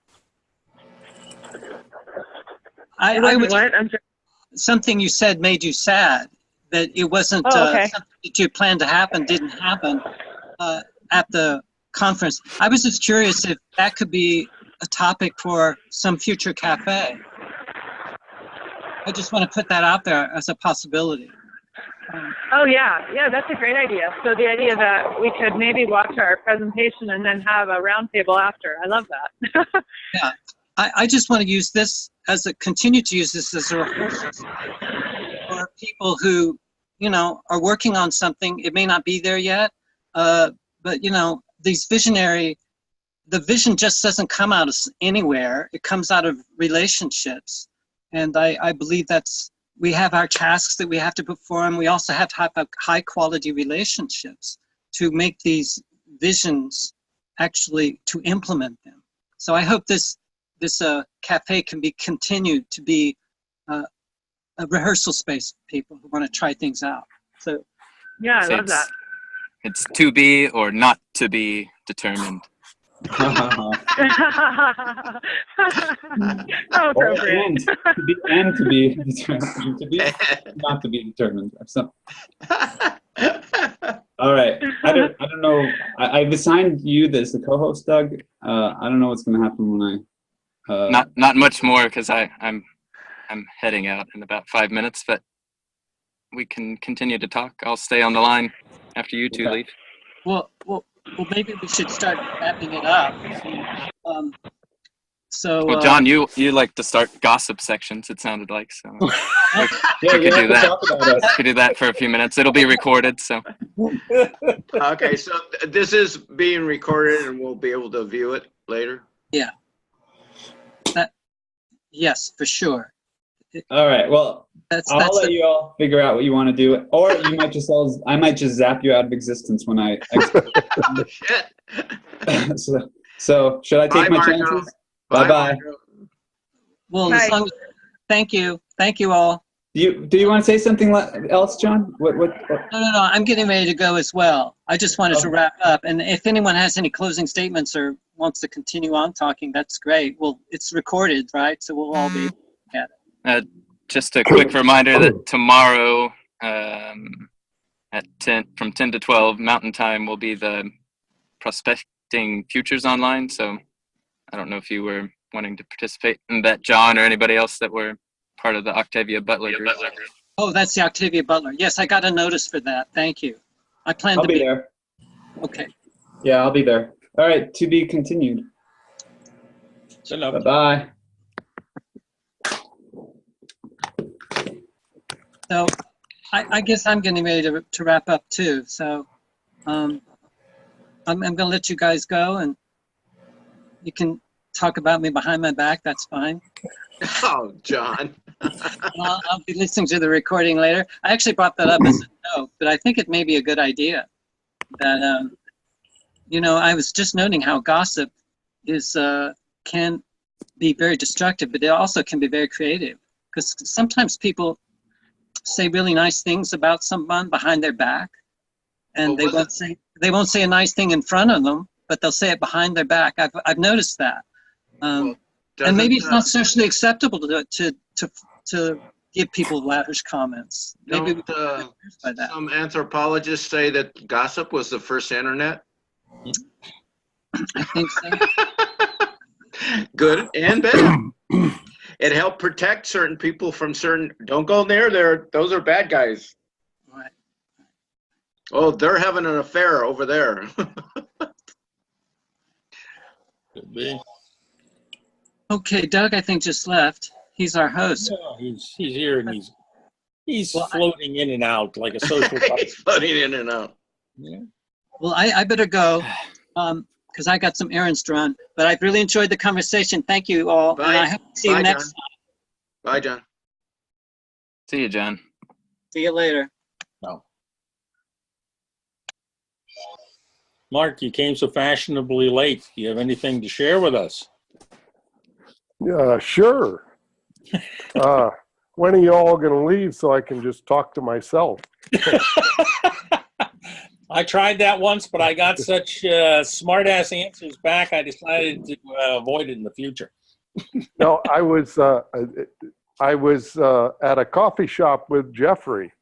D: Something you said made you sad, that it wasn't something that you planned to happen, didn't happen at the conference. I was just curious if that could be a topic for some future cafe. I just want to put that out there as a possibility.
F: Oh yeah, that's a great idea. So the idea that we could maybe watch our presentation and then have a roundtable after. I love that.
D: Yeah, I just want to use this continue to use this as a rehearsal for people who, are working on something. It may not be there yet, but these the vision just doesn't come out of anywhere. It comes out of relationships. And I believe we have our tasks that we have to perform. We also have to have high quality relationships to make these visions, to implement them. So I hope this cafe can be continued to be a rehearsal space for people who want to try things out. So
F: yeah, I love that.
E: It's to be or not to be determined.
F: How appropriate.
C: And to be determined. To be, not to be determined. All right. I don't know. I've assigned you this, the co-host, Doug. I don't know what's going to happen when I.
E: Not much more, because I'm heading out in about 5 minutes, but we can continue to talk. I'll stay on the line after you two leave.
D: Well, maybe we should start wrapping it up.
E: Well, John, you like to start gossip sections, it sounded like, so we could do that. We could do that for a few minutes. It'll be recorded, so.
A: Okay, so this is being recorded, and we'll be able to view it later?
D: Yeah. Yes, for sure.
C: All right, well, I'll let you all figure out what you want to do, or you might I might just zap you out of existence when I
A: Shit.
C: so should I take my chances? Bye.
D: Well, as long as, thank you all.
C: Do you want to say something else, John? What?
D: No, I'm getting ready to go as well. I just wanted to wrap up, and if anyone has any closing statements or wants to continue on talking, that's great. Well, it's recorded, right? So we'll all be at it.
E: Just a quick reminder that tomorrow from 10 to 12 Mountain Time will be the Prospecting Futures Online. So I don't know if you were wanting to participate in that, John, or anybody else that were part of the Octavia Butler group.
D: Oh, that's the Octavia Butler. Yes, I got a notice for that. Thank you. I plan
C: I'll
D: to
C: be there.
D: Okay.
C: Yeah, I'll be there. All right, to be continued.
B: Good enough.
C: Bye-bye.
D: So I guess I'm getting ready to wrap up too. So I'm going to let you guys go, and you can talk about me behind my back. That's fine.
A: Oh, John.
D: I'll be listening to the recording later. I actually brought that up as a note, but I think it may be a good idea. That you know, I was just noting how gossip is can be very destructive, but it also can be very creative. Because sometimes people say really nice things about someone behind their back, and they won't say a nice thing in front of them, but they'll say it behind their back. I've noticed that, and maybe it's not socially acceptable to give people lavish comments. Maybe
A: some anthropologists say that gossip was the first internet?
D: I think so.
A: Good and bad. It helped protect certain people from certain. Don't go there. Those are bad guys.
D: Right.
A: Oh, they're having an affair over there.
B: Could be.
D: Okay, Doug, I think just left. He's our host.
B: Yeah, he's here, and he's floating in and out like a social.
A: He's floating in and out.
B: Yeah.
D: Well, I better go because I got some errands to run. But I've really enjoyed the conversation. Thank you all.
A: Bye.
D: And I hope to see you
A: Bye,
D: next
A: John.
D: time.
A: Bye, John.
E: See you, John.
D: See you later.
B: No. Mark, you came so fashionably late. Do you have anything to share with us?
G: Sure. When are you all going to leave so I can just talk to myself?
B: I tried that once, but I got such smart-ass answers back, I decided to avoid it in the future.
G: No, I was at a coffee shop with Jeffrey.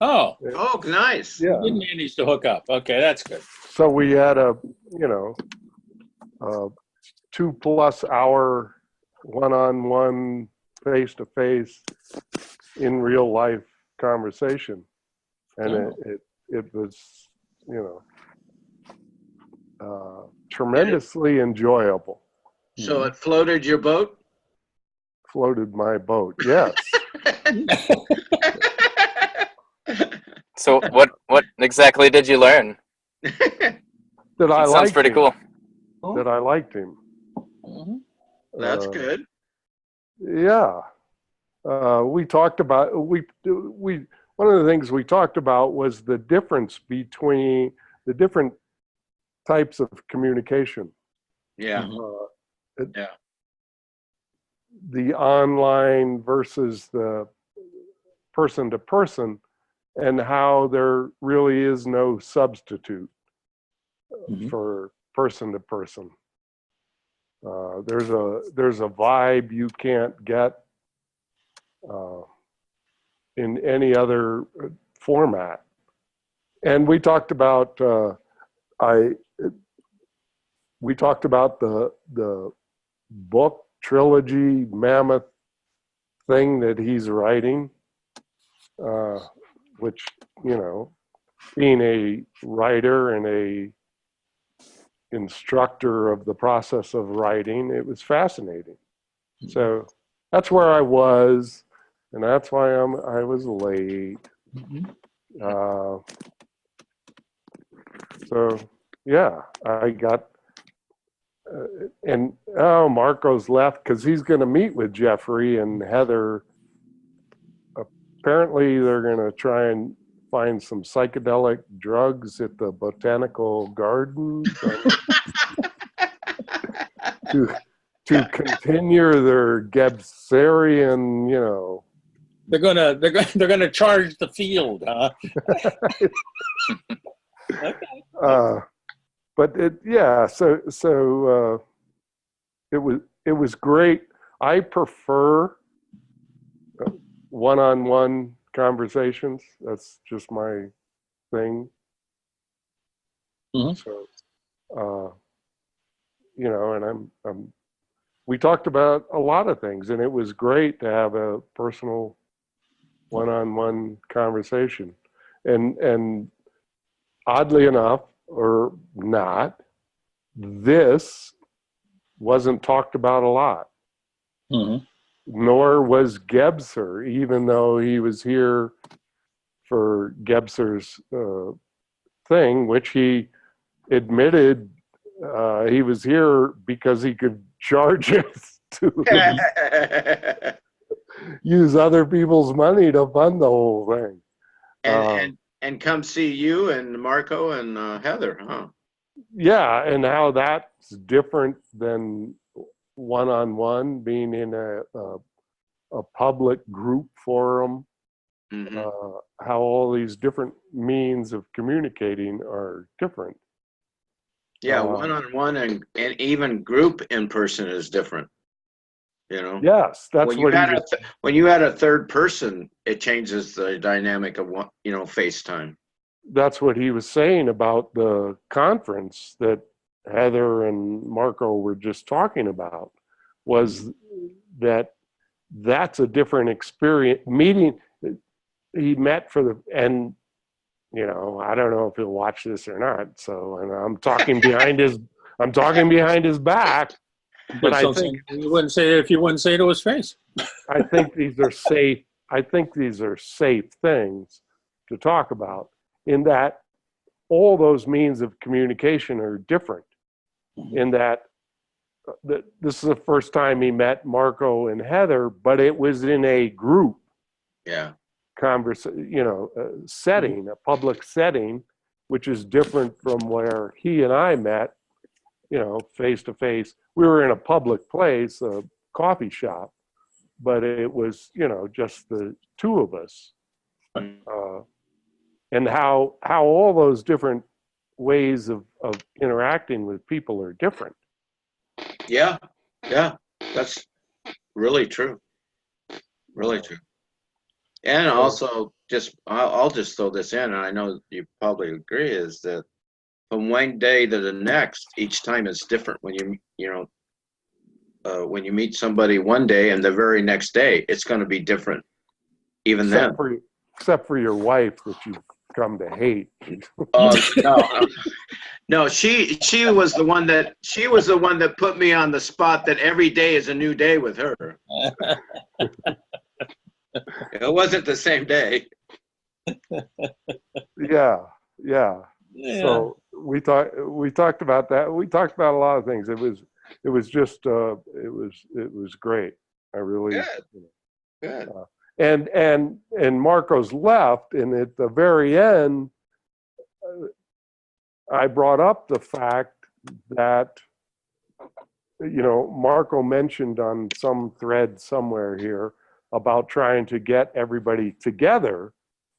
B: Oh.
A: Oh, nice.
G: Yeah.
B: You didn't manage to hook up. Okay, that's good.
G: So we had a 2+ hour one-on-one, face-to-face, in real life conversation, and it was tremendously enjoyable.
A: So it floated your boat?
G: Floated my boat, yes.
E: So what exactly did you learn?
G: That I
E: Sounds
G: liked
E: pretty
G: him.
E: cool.
G: That I liked him.
B: Mm-hmm.
A: That's good.
G: Yeah. We talked about one of the things we talked about was the difference between the different types of communication.
A: Yeah.
G: Yeah. The online versus the person to person, and how there really is no substitute for person to person. There's a vibe you can't get in any other format. And we talked about the book trilogy mammoth thing that he's writing, which, being a writer and a instructor of the process of writing, it was fascinating. So that's where I was, and that's why I was late. So yeah, I got and Marco's left because he's going to meet with Jeffrey and Heather. Apparently they're going to try and find some psychedelic drugs at the botanical garden to continue their Gebserian,
B: They're gonna charge the field, huh? Okay.
G: But it was great. I prefer one-on-one conversations. That's just my thing.
B: Mm-hmm.
G: So, and we talked about a lot of things, and it was great to have a personal one-on-one conversation. And oddly enough, or not, this wasn't talked about a lot.
B: Mhm.
G: Nor was Gebser, even though he was here for Gebser's thing, which he admitted he was here because he could charge us to use other people's money to fund the whole thing.
A: And come see you and Marco and Heather, huh?
G: Yeah, and how that's different than one-on-one, being in a public group forum.
A: Mm-hmm.
G: How all these different means of communicating are different.
A: Yeah, one-on-one and even group in person is different. You know.
G: Yes, that's
A: when
G: what
A: when you add a third person, it changes the dynamic of FaceTime.
G: That's what he was saying about the conference that Heather and Marco were just talking about, was that that's a different experience. Meeting, he met and I don't know if he'll watch this or not. So, and I'm talking behind his back. But I think
B: you wouldn't say it if you wouldn't say it to his face.
G: I think these are safe. I think these are safe things to talk about, in that all those means of communication are different. In that this is the first time he met Marco and Heather, but it was in a group.
A: Yeah.
G: Setting, a public setting, which is different from where he and I met, face to face. We were in a public place, a coffee shop, but it was, just the two of us. And how all those different ways of interacting with people are different.
A: Yeah, that's really true. Really true. And also, I'll just throw this in, and I know you probably agree, is that from one day to the next, each time is different. When when you meet somebody one day and the very next day, it's going to be different. Even
G: except for your wife, that you've come to hate.
A: No, she was the one that put me on the spot that every day is a new day with her. It wasn't the same day.
G: Yeah. So we talked about that. We talked about a lot of things. It was just it was great. I really
A: good.
G: And Marco's left, and at the very end, I brought up the fact that Marco mentioned on some thread somewhere here about trying to get everybody together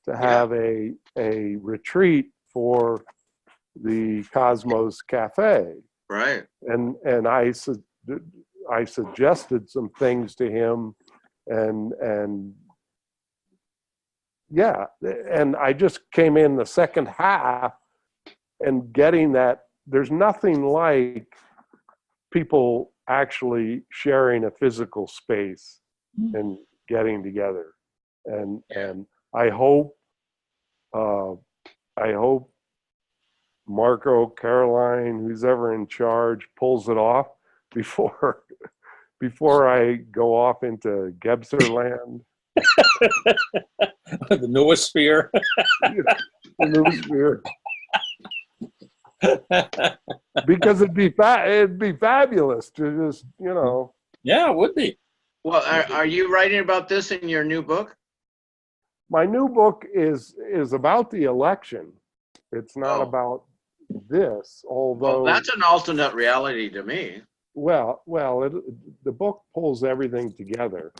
G: to have a retreat for the Cosmos Cafe.
A: Right.
G: And I suggested some things to him, and I just came in the second half and getting that there's nothing like people actually sharing a physical space and getting together. And I hope Marco, Caroline, who's ever in charge, pulls it off before I go off into Gebser land.
B: The noosphere.
G: The noosphere. Because it'd be fabulous to just,
B: Yeah, it would be.
A: Well, are you writing about this in your new book?
G: My new book is about the election. It's not about this, although...
A: Well, that's an alternate reality to me.
G: Well, the book pulls everything together.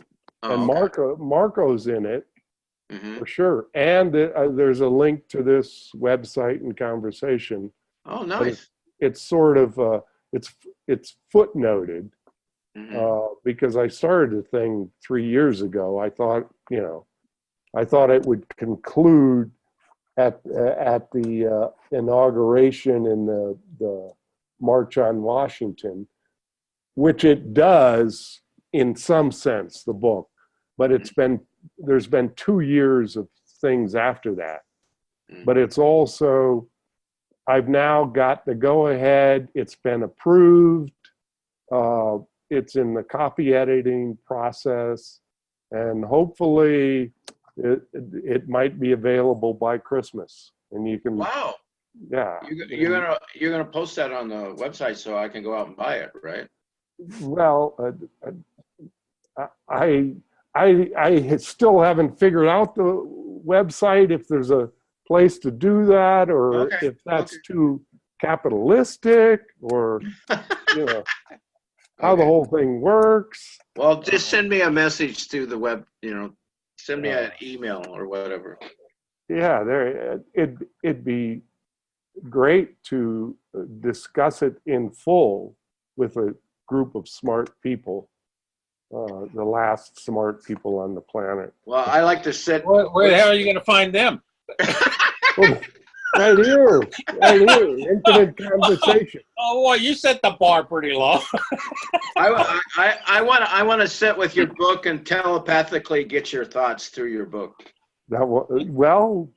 G: And
A: okay.
G: Marco's in it, for sure. And there's a link to this website and conversation.
A: Oh, nice.
G: It's sort of, it's footnoted. Because I started the thing 3 years ago. I thought it would conclude at the inauguration in the March on Washington, which it does in some sense, the book, but there's been 2 years of things after that. But it's also I've now got the go-ahead. It's been approved. It's in the copy editing process, and hopefully it might be available by Christmas. And you can.
A: Wow.
G: Yeah.
A: You're gonna post that on the website so I can go out and buy it, right?
G: Well, I still haven't figured out the website, if there's a place to do that, or if that's too capitalistic, or you know how the whole thing works.
A: Well, just send me a message through the web. Send me an email or whatever.
G: Yeah, it'd be great to discuss it in full with a group of smart people, the last smart people on the planet.
A: Well, I like to sit.
B: Where the hell are you going to find them?
G: Right here, intimate conversation.
B: Oh, boy, you set the bar pretty low.
A: I want to sit with your book and telepathically get your thoughts through your book.
G: Well,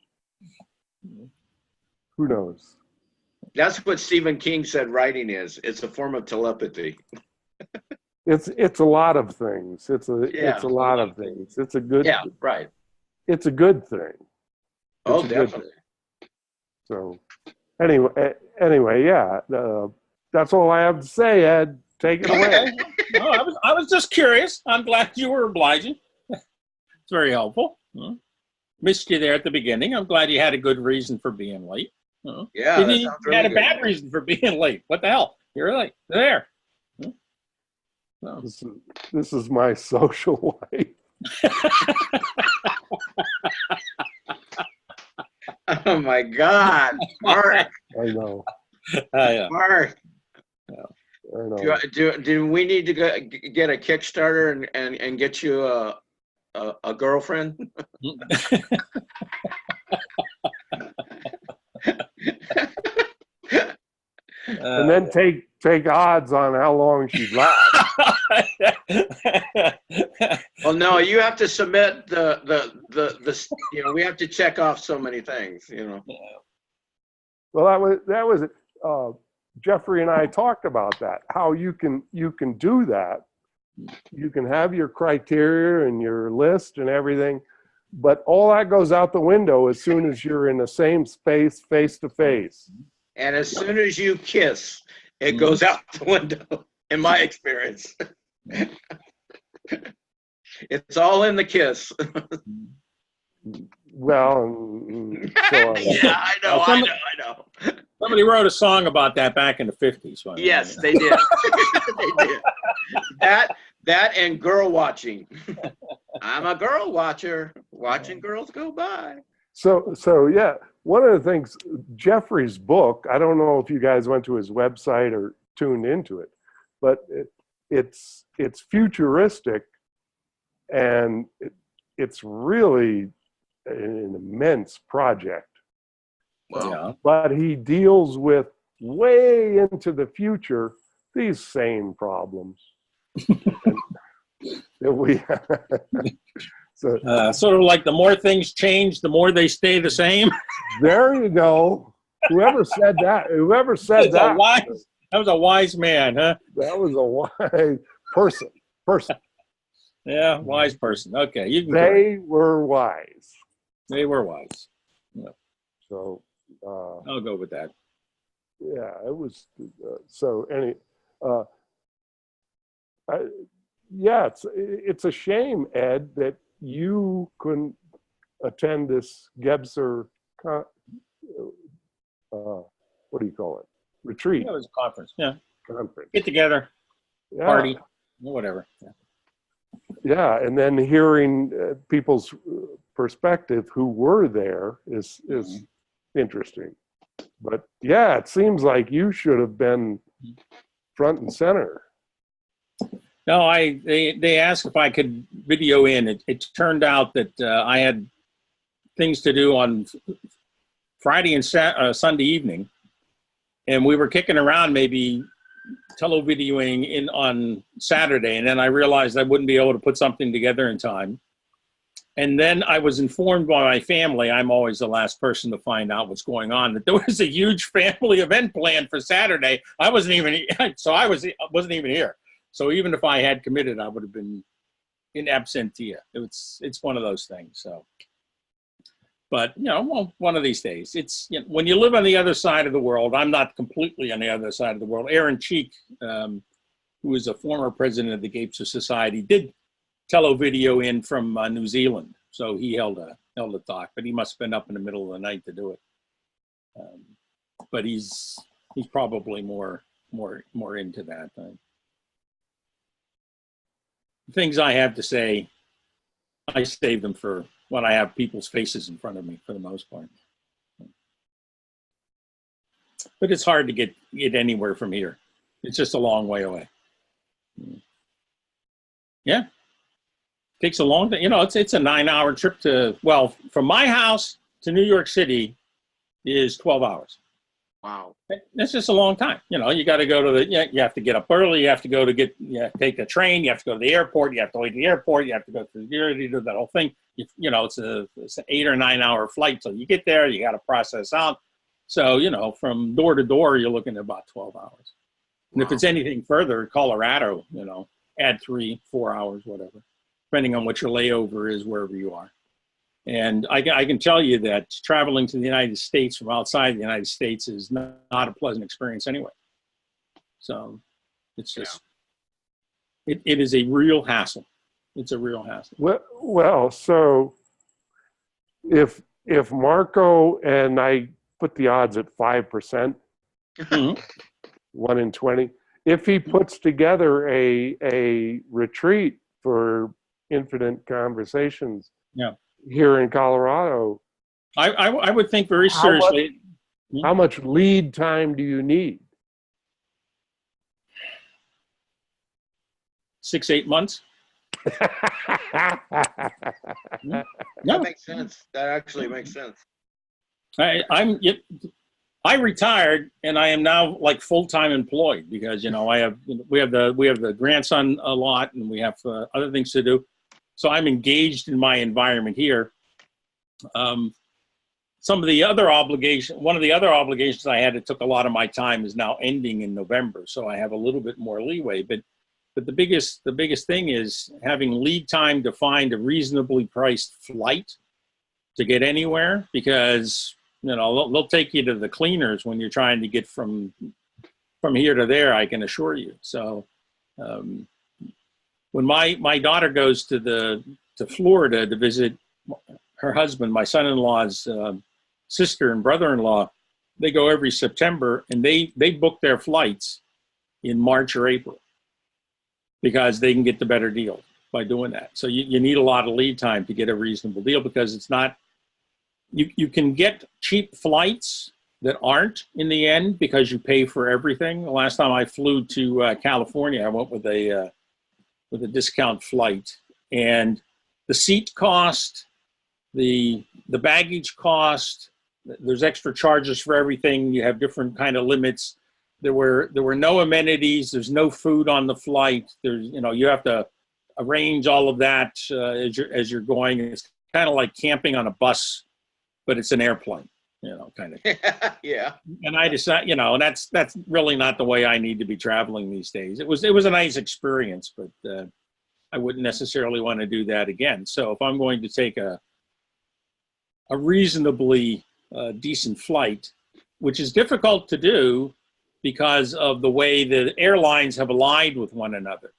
G: who knows?
A: That's what Stephen King said writing is. It's a form of telepathy.
G: It's a lot of things. It's a lot of things. It's a good.
A: Yeah, right.
G: It's a good thing.
A: Oh, definitely.
G: So, anyway, yeah. That's all I have to say, Ed. Take it away.
B: No, I was just curious. I'm glad you were obliging. It's very helpful. Missed you there at the beginning. I'm glad you had a good reason for being late.
A: Yeah,
B: you had a bad reason for being late. What the hell? You're late. There.
G: This is my social life.
A: Oh my God, Mark!
G: I know.
B: Yeah.
A: Mark,
G: I know.
A: do we need to get a Kickstarter and get you a girlfriend?
G: And then take odds on how long she'd last.
A: Well, no, you have to submit the we have to check off so many things,
G: Well, that was it. Jeffrey and I talked about that. How you can do that. You can have your criteria and your list and everything, but all that goes out the window as soon as you're in the same space, face to face.
A: And as soon as you kiss, it goes out the window, in my experience. It's all in the kiss.
G: Well,
A: yeah, I know.
B: Somebody wrote a song about that back in the 50s.
A: Yes, they did. They did. That and girl watching. I'm a girl watcher, watching girls go by.
G: So yeah, one of the things, Jeffrey's book, I don't know if you guys went to his website or tuned into it, but it's futuristic, and it's really an immense project.
A: Wow.
B: Yeah.
G: But he deals with way into the future these same problems that we so
B: sort of like the more things change, the more they stay the same.
G: there you go. Whoever said that
B: that was a wise man, huh?
G: That was a wise person.
B: Yeah, wise person. Okay, you can.
G: They were wise.
B: They were wise. Yeah.
G: So
B: I'll go with that.
G: yeah, it was yeah, it's a shame, Ed, that you couldn't attend this Gebser what do you call it? Retreat.
B: Yeah, it was a conference. Yeah.
G: Conference.
B: Get together,
G: Yeah.
B: party, whatever. Yeah.
G: Yeah, and then hearing people's perspective who were there is interesting. But yeah, it seems like you should have been front and center.
B: No, they asked if I could video in. It turned out that I had things to do on Friday and Sunday evening, and we were kicking around maybe televideoing in on Saturday, and then I realized I wouldn't be able to put something together in time. And then I was informed by my family, I'm always the last person to find out what's going on, that there was a huge family event planned for Saturday. I wasn't even, so I wasn't even here. So even if I had committed, I would have been in absentia. It's one of those things. So, but well, one of these days, it's when you live on the other side of the world. I'm not completely on the other side of the world. Aaron Cheek, who is a former president of the Gebser Society, did televideo in from New Zealand, so he held a talk, but he must have been up in the middle of the night to do it. But he's probably more into that. Things I have to say, I save them for when I have people's faces in front of me, for the most part. But it's hard to get anywhere from here. It's just a long way away. Yeah. Takes a long time. It's a 9-hour trip from my house to New York City is 12 hours.
A: Wow.
B: That's just a long time. You got to go to you have to get up early. You have to go to take a train. You have to go to the airport. You have to wait at the airport. You have to go through security, do that whole thing. It's an 8 or 9 hour flight. So you get there, you got to process out. So, from door to door, you're looking at about 12 hours. And if it's anything further, Colorado, add 3-4 hours, whatever, depending on what your layover is wherever you are. And I can tell you that traveling to the United States from outside the United States is not a pleasant experience anyway. So it's just, it is a real hassle. It's a real hassle.
G: Well, so if Marco, and I put the odds at 5%, 1 in 20, if he puts together a retreat for Infinite Conversations, here in Colorado,
B: I would think very seriously.
G: How much lead time do you need?
B: 6-8 months.
A: That makes sense. That actually makes sense.
B: I retired and I am now like full-time employed because we have the grandson a lot and we have other things to do. So I'm engaged in my environment here. One of the other obligations I had that took a lot of my time is now ending in November. So I have a little bit more leeway, but the biggest thing is having lead time to find a reasonably priced flight to get anywhere, because they'll take you to the cleaners when you're trying to get from here to there, I can assure you. So when my daughter goes to Florida to visit her husband, my son-in-law's sister and brother-in-law, they go every September, and they book their flights in March or April because they can get the better deal by doing that. So you need a lot of lead time to get a reasonable deal, because it's not, you can get cheap flights that aren't in the end because you pay for everything. The last time I flew to California, I went with a discount flight, and the seat cost, the baggage cost, there's extra charges for everything. You have different kind of limits. There were no amenities. There's no food on the flight. You have to arrange all of that as you're going. It's kind of like camping on a bus, but it's an airplane, kind of.
A: Yeah.
B: And I decided, and that's really not the way I need to be traveling these days. It was a nice experience, but I wouldn't necessarily want to do that again. So if I'm going to take a reasonably decent flight, which is difficult to do because of the way the airlines have allied with one another.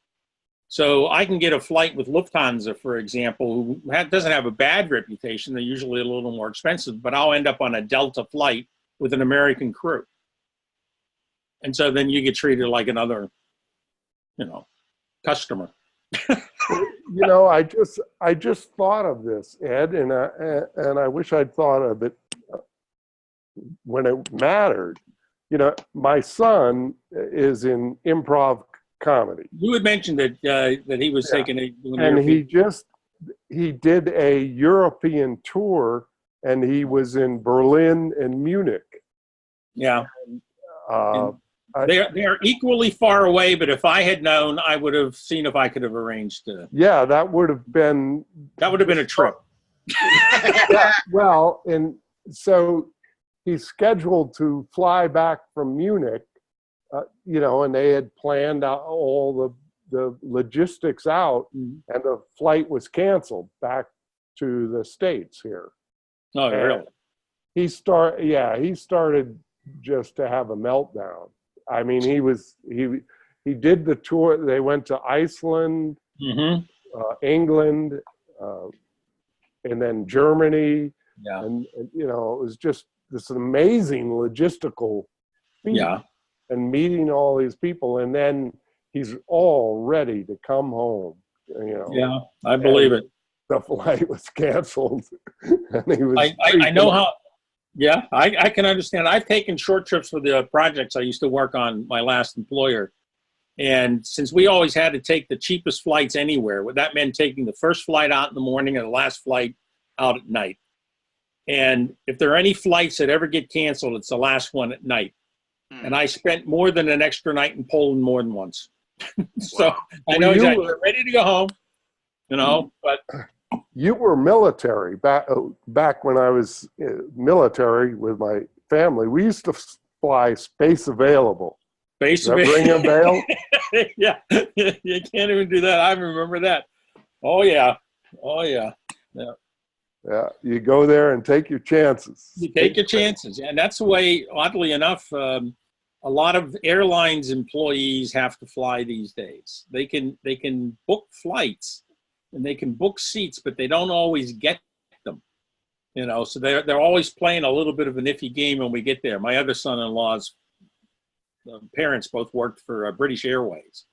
B: So I can get a flight with Lufthansa, for example, who doesn't have a bad reputation. They're usually a little more expensive, but I'll end up on a Delta flight with an American crew. And so then you get treated like another, customer.
G: I just thought of this, Ed, and I wish I'd thought of it when it mattered. My son is in improv comedy.
B: You had mentioned that he was taking
G: he did a European tour, and he was in Berlin and Munich.
B: Yeah. They are equally far away, but if I had known, I would have seen if I could have arranged.
G: That would have been
B: a trip.
G: Yeah, well, and so he's scheduled to fly back from Munich, you know, and they had planned out all the logistics out, and the flight was canceled back to the States here.
B: Oh,
G: And
B: really?
G: he started just to have a meltdown. I mean, he did the tour. They went to Iceland, England, and then Germany.
B: Yeah.
G: And, you know, it was just this amazing logistical feat.
B: Yeah.
G: And meeting all these people, and then he's all ready to come home. You know.
B: Yeah, I believe it.
G: The flight was canceled, and he was.
B: I know how. Yeah, I can understand. I've taken short trips for the projects I used to work on, my last employer. And since we always had to take the cheapest flights anywhere, that meant taking the first flight out in the morning and the last flight out at night. And if there are any flights that ever get canceled, it's the last one at night. And I spent more than an extra night in Poland more than once. So I know exactly. We're ready to go home, you know, but.
G: You were military back when I was military with my family. We used to fly Space Available.
B: Space Available.
G: Ring a bell?
B: Yeah, you can't even do that. I remember that. Oh yeah, oh yeah, yeah.
G: Yeah, you go there and take your chances.
B: You take your chances, and that's the way. Oddly enough, a lot of airlines employees have to fly these days. They can book flights. And they can book seats, but they don't always get them, you know. So they're always playing a little bit of an iffy game when we get there. My other son-in-law's parents both worked for British Airways,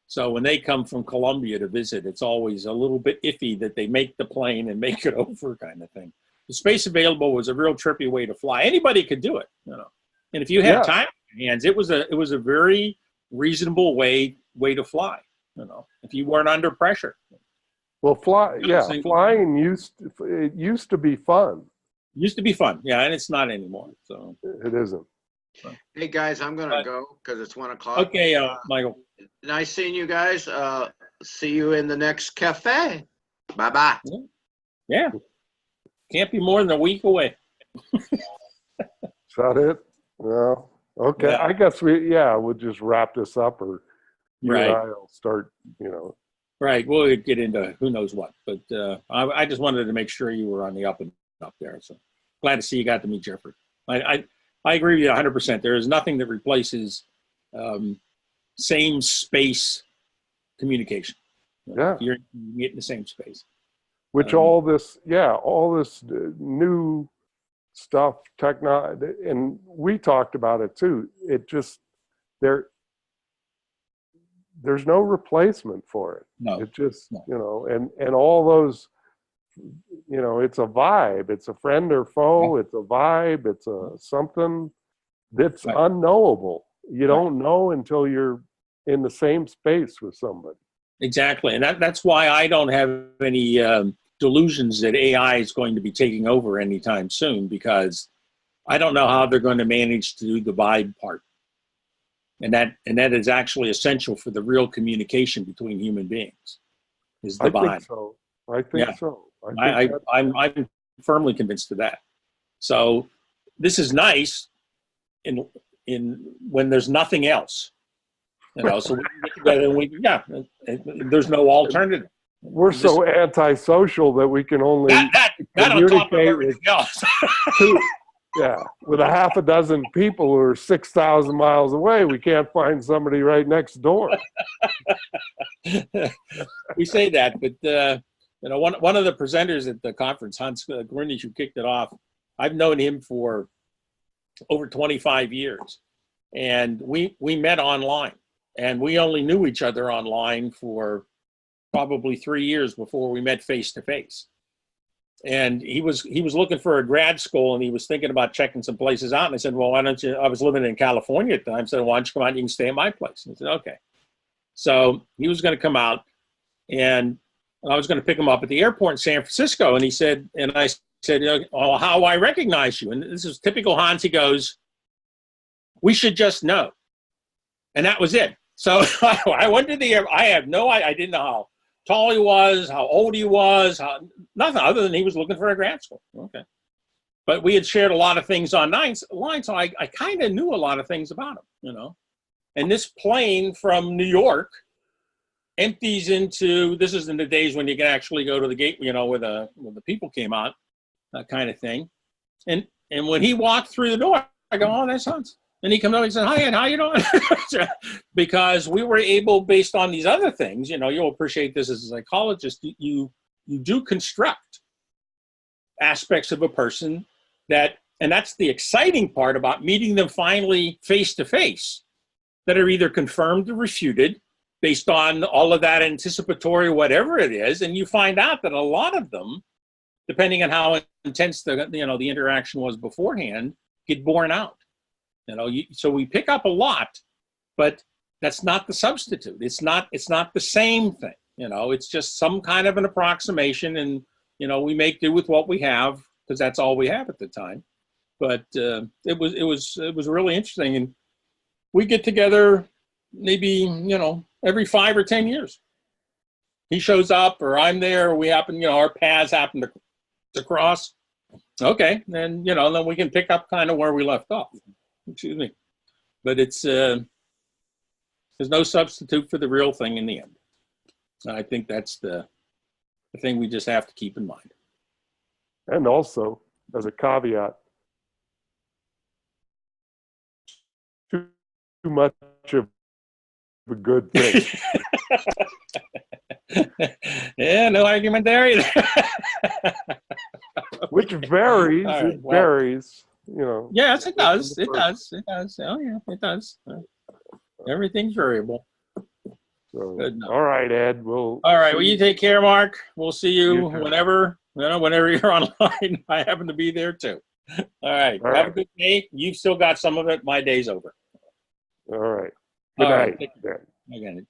B: so when they come from Colombia to visit, it's always a little bit iffy that they make the plane and make it over, kind of thing. The Space Available was a real trippy way to fly. Anybody could do it, you know. And if you had time on your hands, it was a very reasonable way to fly, you know, if you weren't under pressure.
G: Well, flying used to be fun.
B: Used to be fun, yeah, and it's not anymore. So
G: it isn't.
A: Hey guys, I'm gonna go because it's 1 o'clock.
B: Okay, Michael.
A: Nice seeing you guys. See you in the next cafe. Bye bye.
B: Yeah, can't be more than a week away.
G: Is that it? Well, okay. Yeah. I guess we'll just wrap this up, or you and I'll start. You know.
B: Right, we'll get into who knows what, but I just wanted to make sure you were on the up and up there. So glad to see you got to meet Jeffrey. I agree with you 100%. There is nothing that replaces same space communication.
G: Yeah,
B: you get in the same space.
G: Which all this new stuff, technology, and we talked about it too. It just there's no replacement for it.
B: No.
G: It just, you know, and all those, you know, it's a vibe. It's a friend or foe. It's a vibe. It's a something that's unknowable. You don't know until you're in the same space with somebody.
B: Exactly. And that's why I don't have any delusions that AI is going to be taking over anytime soon, because I don't know how they're going to manage to do the vibe part. And that is actually essential for the real communication between human beings. Is the vibe.
G: I think so.
B: I'm firmly convinced of that. So this is nice in when there's nothing else. You know, so we can get together and there's no alternative.
G: We're so antisocial that we can only
B: communicate with else.
G: With a half a dozen people who are 6,000 miles away, we can't find somebody right next door.
B: We say that, but you know, one of the presenters at the conference, Hans Grunisch, who kicked it off, I've known him for over 25 years, and we met online, and we only knew each other online for probably 3 years before we met face to face. And he was looking for a grad school, and he was thinking about checking some places out. And I said, well, why don't you, I was living in California at the time. I said, why don't you come out and you can stay at my place? And he said, okay. So he was going to come out, and I was going to pick him up at the airport in San Francisco. And he said, and I said, oh, how I recognize you. And this is typical Hans. He goes, we should just know. And that was it. So I went to the airport. I didn't know how tall he was, how old he was, nothing other than he was looking for a grad school. Okay. But we had shared a lot of things online, so I kind of knew a lot of things about him, you know. And this plane from New York empties into, this is in the days when you can actually go to the gate, you know, where the people came out, that kind of thing. And when he walked through the door, I go, oh, that's Hans. And he comes over and said, hi, Ed, how you doing? Because we were able, based on these other things, you know, you'll appreciate this as a psychologist, you do construct aspects of a person and that's the exciting part about meeting them finally face to face, that are either confirmed or refuted based on all of that anticipatory, whatever it is. And you find out that a lot of them, depending on how intense the interaction was beforehand, get borne out. You know, so we pick up a lot, but that's not the substitute. It's not the same thing. You know, it's just some kind of an approximation, and you know, we make do with what we have because that's all we have at the time. But it was really interesting, and we get together maybe, you know, every 5 or 10 years. He shows up, or I'm there, or we happen, you know, our paths happen to cross. Okay, then you know, then we can pick up kind of where we left off. Excuse me, but it's there's no substitute for the real thing in the end. I think that's the thing we just have to keep in mind.
G: And also, as a caveat, too much of a good thing.
B: Yeah, no argument there either.
G: Which varies.
B: Right,
G: it varies. You know.
B: Yes, it does. It does. It does. Oh yeah, it does. Everything's variable.
G: So,
B: Good enough.
G: all right, Ed.
B: All right. Well, you take care, Mark. We'll see you whenever you're online. I happen to be there too. All right.
G: All
B: Have
G: right.
B: a good day. You've still got some of it. My day's over.
G: All right. Good
B: All right.
G: night.
B: I got it.